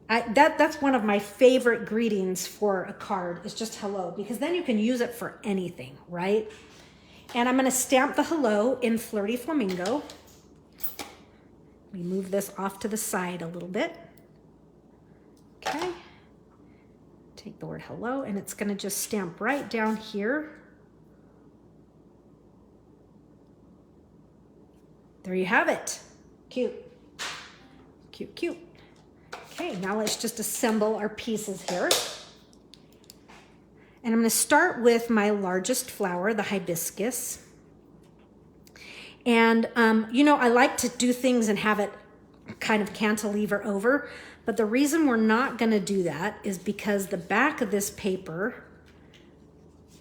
That's one of my favorite greetings for a card is just hello, because then you can use it for anything, right? And I'm gonna stamp the hello in Flirty Flamingo. Let me move this off to the side a little bit. Okay. Take the word hello, and it's gonna just stamp right down here. There you have it. Cute. Cute, cute. Okay, now let's just assemble our pieces here. And I'm gonna start with my largest flower, the hibiscus. And, you know, I like to do things and have it kind of cantilever over, but the reason we're not gonna do that is because the back of this paper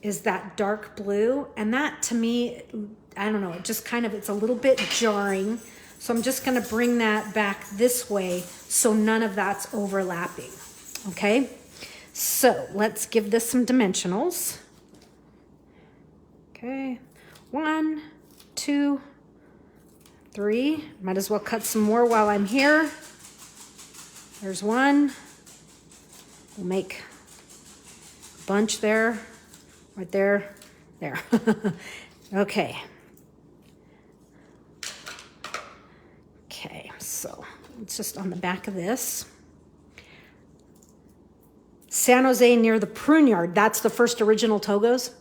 is that dark blue, and that to me, I don't know, it just kind of, it's a little bit jarring. So I'm just gonna bring that back this way so none of that's overlapping, okay? So let's give this some dimensionals. Okay, 1, 2, 3. Might as well cut some more while I'm here. There's one. We'll make a bunch there, right there, there. Okay. Okay, so it's just on the back of this. San Jose near the prune yard. That's the first original Togos.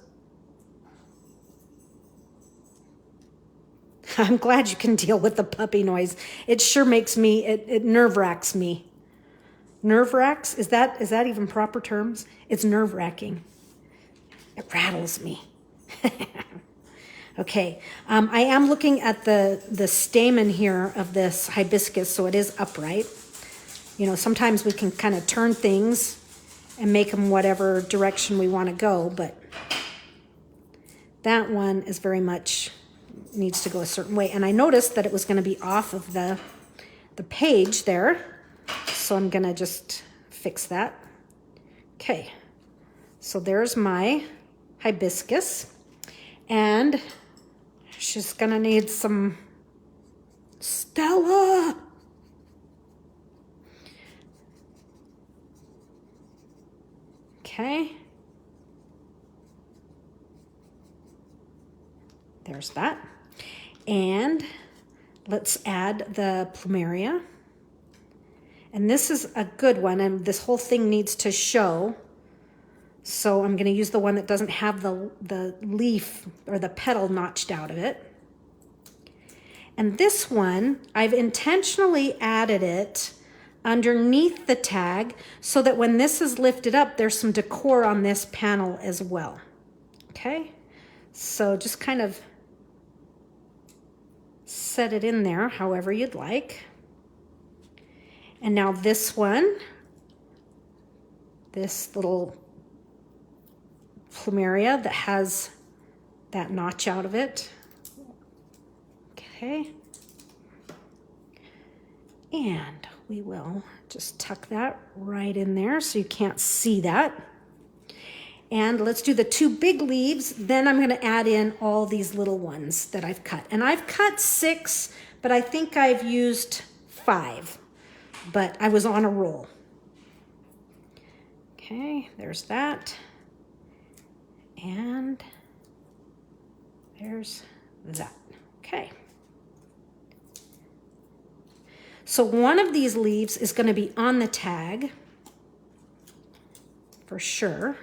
I'm glad you can deal with the puppy noise. It sure makes me, it nerve-wracks me. Nerve-wracks? Is that even proper terms? It's nerve-wracking. It rattles me. Okay, I am looking at the stamen here of this hibiscus, so it is upright. You know, sometimes we can kind of turn things and make them whatever direction we want to go, but that one is very much needs to go a certain way. And I noticed that it was going to be off of the page there, so I'm going to just fix that. Okay, so there's my hibiscus, and she's gonna need some Stella. Okay. There's that. And let's add the plumeria. And this is a good one, and this whole thing needs to show. So I'm going to use the one that doesn't have the leaf or the petal notched out of it. And this one, I've intentionally added it underneath the tag so that when this is lifted up, there's some decor on this panel as well. Okay, so just kind of set it in there however you'd like. And now this one, this little plumeria that has that notch out of it. Okay. And we will just tuck that right in there so you can't see that. And let's do the 2 big leaves. Then I'm going to add in all these little ones that I've cut. And I've cut 6, but I think I've used 5. But I was on a roll. Okay, there's that. And there's that. Okay. So one of these leaves is going to be on the tag for sure.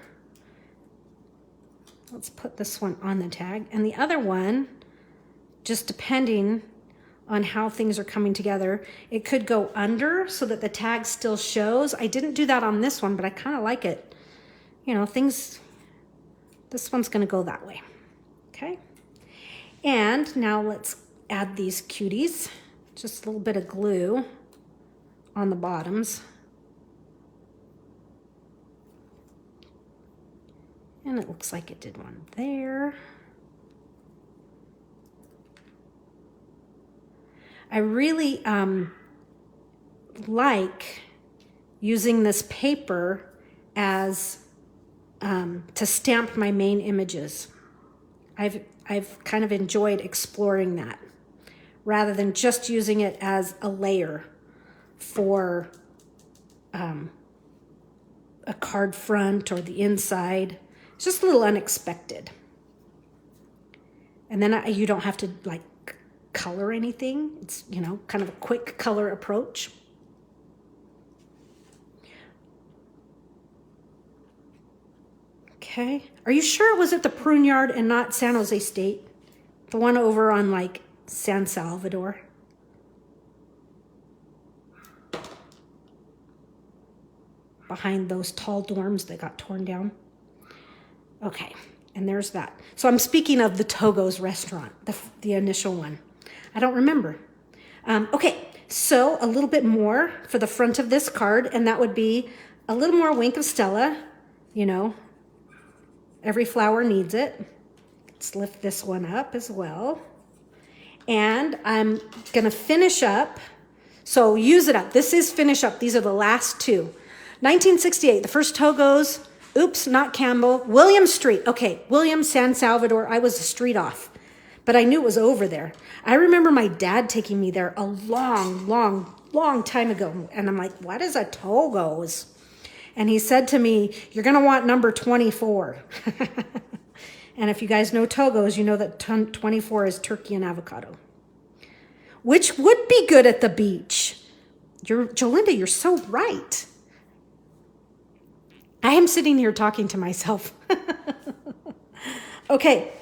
Let's put this one on the tag. And the other one, just depending on how things are coming together, it could go under so that the tag still shows. I didn't do that on this one, but I kind of like it. You know, this one's going to go that way. Okay. And now let's add these cuties. Just a little bit of glue on the bottoms. And it looks like it did one there. I really like using this paper as to stamp my main images. I've kind of enjoyed exploring that rather than just using it as a layer for a card front or the inside. It's just a little unexpected. And then you don't have to like color anything. It's, you know, kind of a quick color approach. Okay. Are you sure it was at the Prune Yard and not San Jose State? The one over on like San Salvador? Behind those tall dorms that got torn down. Okay, and there's that. So I'm speaking of the Togo's restaurant, the initial one. I don't remember. Okay, so a little bit more for the front of this card, and that would be a little more Wink of Stella. You know, every flower needs it. Let's lift this one up as well. And I'm gonna finish up. So use it up. This is finish up. These are the last two. 1968, the first Togo's. Oops, not Campbell. William Street. Okay, William, San Salvador. I was a street off, but I knew it was over there. I remember my dad taking me there a long time ago. And I'm like, what is a Togo's? And he said to me, you're going to want number 24. And if you guys know Togo's, you know that 24 is turkey and avocado, which would be good at the beach. Jolinda, you're so right. I am sitting here talking to myself. Okay,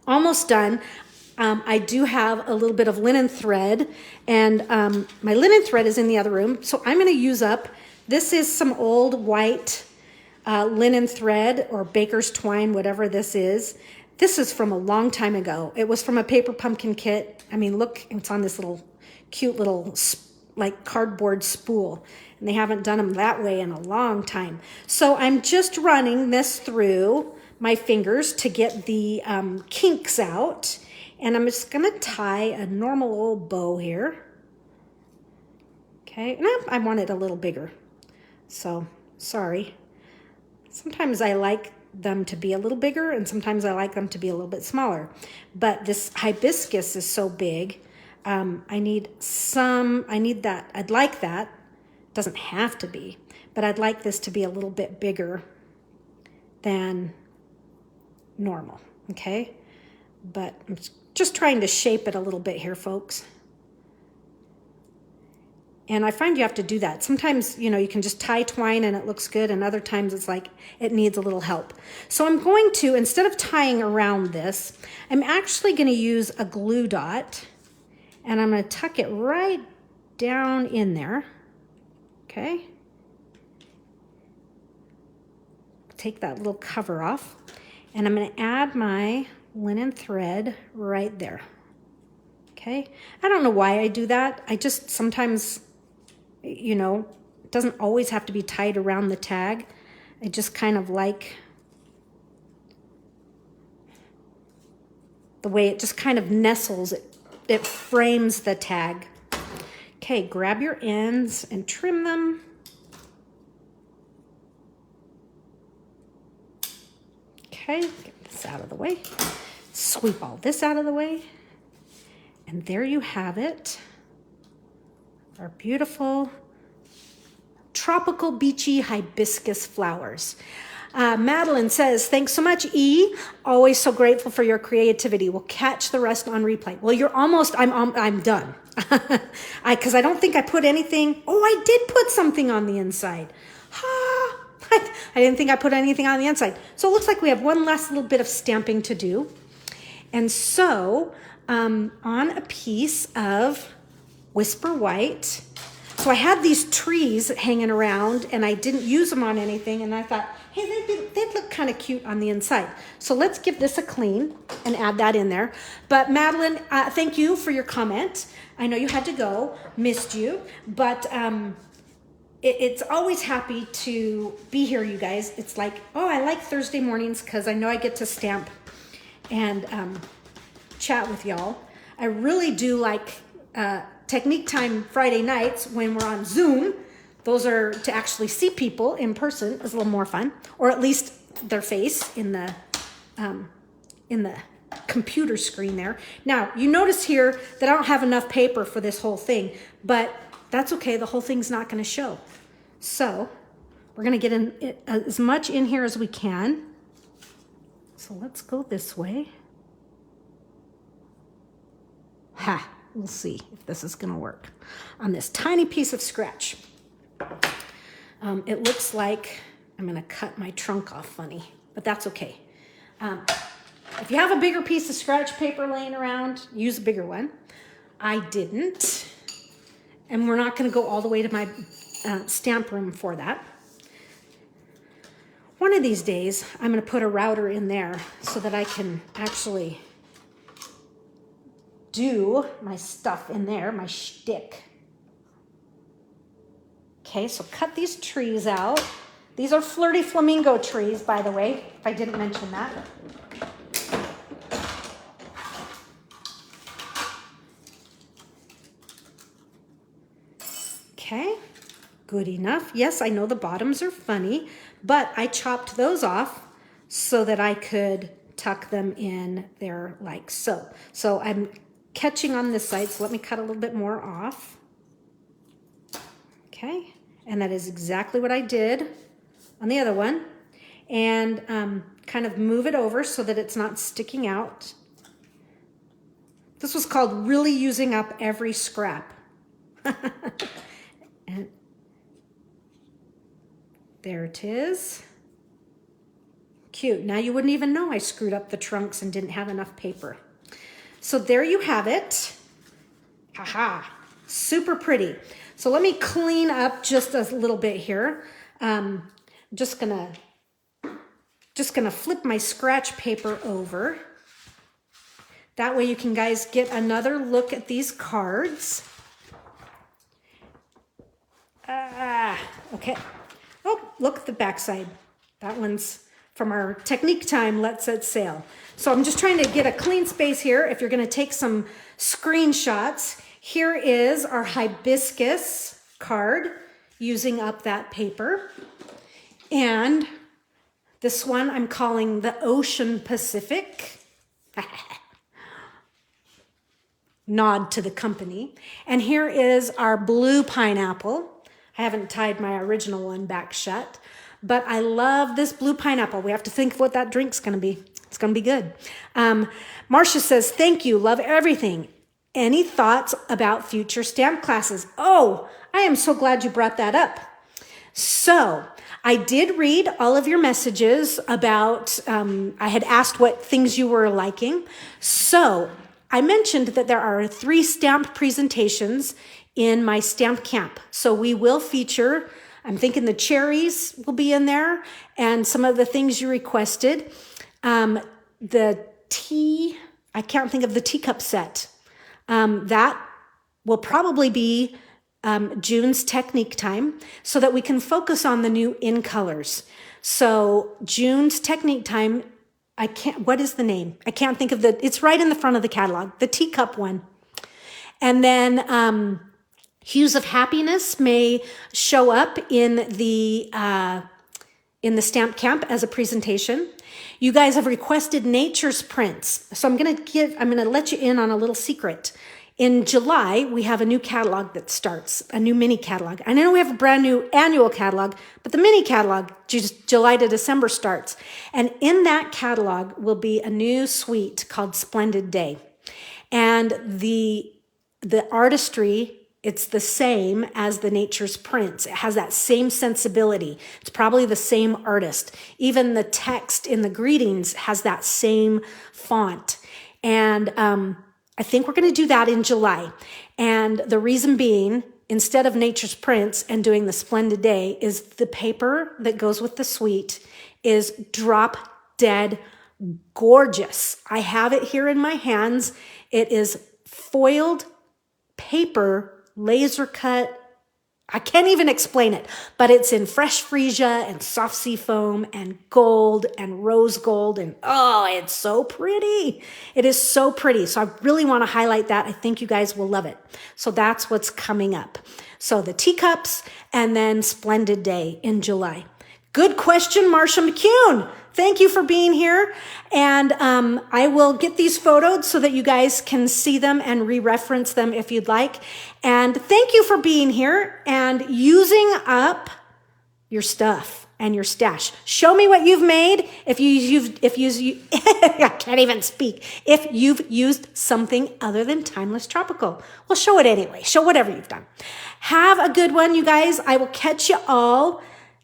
almost done. I do have a little bit of linen thread, and my linen thread is in the other room. So I'm going to use up, this is some old white linen thread or baker's twine, whatever this is. This is from a long time ago. It was from a paper pumpkin kit. I mean, look, it's on this little cute little like cardboard spool. And they haven't done them that way in a long time. So I'm just running this through my fingers to get the kinks out. And I'm just going to tie a normal old bow here. Okay, and I want it a little bigger. So, sorry. Sometimes I like them to be a little bigger, and sometimes I like them to be a little bit smaller. But this hibiscus is so big. I need that. I'd like that. Doesn't have to be, but I'd like this to be a little bit bigger than normal, okay? But I'm just trying to shape it a little bit here, folks. And I find you have to do that. Sometimes, you know, you can just tie twine and it looks good, and other times it's like it needs a little help. So I'm going to, instead of tying around this, I'm actually going to use a glue dot, and I'm going to tuck it right down in there. Okay, take that little cover off, and I'm going to add my linen thread right there. Okay, I don't know why I do that. I just sometimes, you know, it doesn't always have to be tied around the tag. I just kind of like the way it just kind of nestles. It frames the tag. Okay, grab your ends and trim them. Okay, get this out of the way. Sweep all this out of the way. And there you have it. Our beautiful tropical beachy hibiscus flowers. Madeline says, thanks so much, E. Always so grateful for your creativity. We'll catch the rest on replay. Well, you're almost, I'm done. Because I don't think I put anything. Oh, I did put something on the inside. I didn't think I put anything on the inside. So it looks like we have one last little bit of stamping to do. And so on a piece of Whisper White, so I had these trees hanging around and I didn't use them on anything. And I thought, hey, they'd look kind of cute on the inside. So let's give this a clean and add that in there. But Madeline, thank you for your comment. I know you had to go, missed you, but it's always happy to be here, you guys. It's like, oh, I like Thursday mornings because I know I get to stamp and chat with y'all. I really do like Technique Time Friday nights when we're on Zoom. Those are to actually see people in person is a little more fun, or at least their face in the computer screen there. Now, you notice here that I don't have enough paper for this whole thing, but that's okay. The whole thing's not going to show. So we're going to get in as much in here as we can. So let's go this way. We'll see if this is going to work on this tiny piece of scratch. It looks like I'm going to cut my trunk off funny, but that's okay. If you have a bigger piece of scratch paper laying around, use a bigger one. I didn't, and we're not going to go all the way to my stamp room for that. One of these days, I'm going to put a router in there so that I can actually do my stuff in there, my shtick. Okay, so cut these trees out. These are Flirty Flamingo trees, by the way, if I didn't mention that. Okay, good enough. Yes, I know the bottoms are funny, but I chopped those off so that I could tuck them in there like so. So I'm catching on this side, so let me cut a little bit more off. Okay, and that is exactly what I did on the other one. And kind of move it over so that it's not sticking out. This was called really using up every scrap. And there it is. Cute. Now you wouldn't even know I screwed up the trunks and didn't have enough paper. So there you have it. Haha, super pretty. So let me clean up just a little bit here. Just gonna flip my scratch paper over. That way you can guys get another look at these cards. Okay. Oh, look at the backside. That one's from our Technique Time Let's Set Sail. So I'm just trying to get a clean space here. If you're going to take some screenshots, here is our hibiscus card using up that paper. And this one I'm calling the Ocean Pacific. Nod to the company. And here is our blue pineapple. I haven't tied my original one back shut, but I love this blue pineapple. We have to think of what that drink's going to be. It's going to be good. Marcia says, thank you. Love everything. Any thoughts about future stamp classes? Oh, I am so glad you brought that up. So I did read all of your messages about, I had asked what things you were liking. So I mentioned that there are 3 stamp presentations in my stamp camp. So we will feature, I'm thinking the cherries will be in there and some of the things you requested. The tea, I can't think of the teacup set. That will probably be June's Technique Time so that we can focus on the new in colors. So June's Technique Time, what is the name? I can't think of it's right in the front of the catalog, the teacup one. And then Hues of Happiness may show up in the stamp camp as a presentation. You guys have requested Nature's Prints. So I'm going to let you in on a little secret. In July, we have a new catalog that starts, a new mini catalog. I know we have a brand new annual catalog, but the mini catalog, just July to December starts. And in that catalog will be a new suite called Splendid Day. And the artistry, it's the same as the Nature's Prints. It has that same sensibility. It's probably the same artist. Even the text in the greetings has that same font. And I think we're going to do that in July. And the reason being, instead of Nature's Prints and doing the Splendid Day, is the paper that goes with the suite is drop dead gorgeous. I have it here in my hands. It is foiled paper, laser cut. I can't even explain it, but it's in fresh freesia and soft sea foam and gold and rose gold. And oh, it's so pretty. It is so pretty. So I really want to highlight that. I think you guys will love it. So that's what's coming up. So the teacups and then Splendid Day in July. Good question, Marsha McCune. Thank you for being here. And I will get these photoed so that you guys can see them and re-reference them if you'd like. And thank you for being here and using up your stuff and your stash. Show me what you've made. If I can't even speak. If you've used something other than Timeless Tropical. Well, show it anyway. Show whatever you've done. Have a good one, you guys. I will catch you all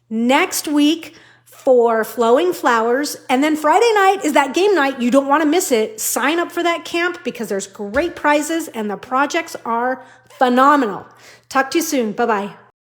next week for Flowing Flowers. And then Friday night is that game night. You don't want to miss it. Sign up for that camp because there's great prizes and the projects are phenomenal. Talk to you soon. Bye-bye.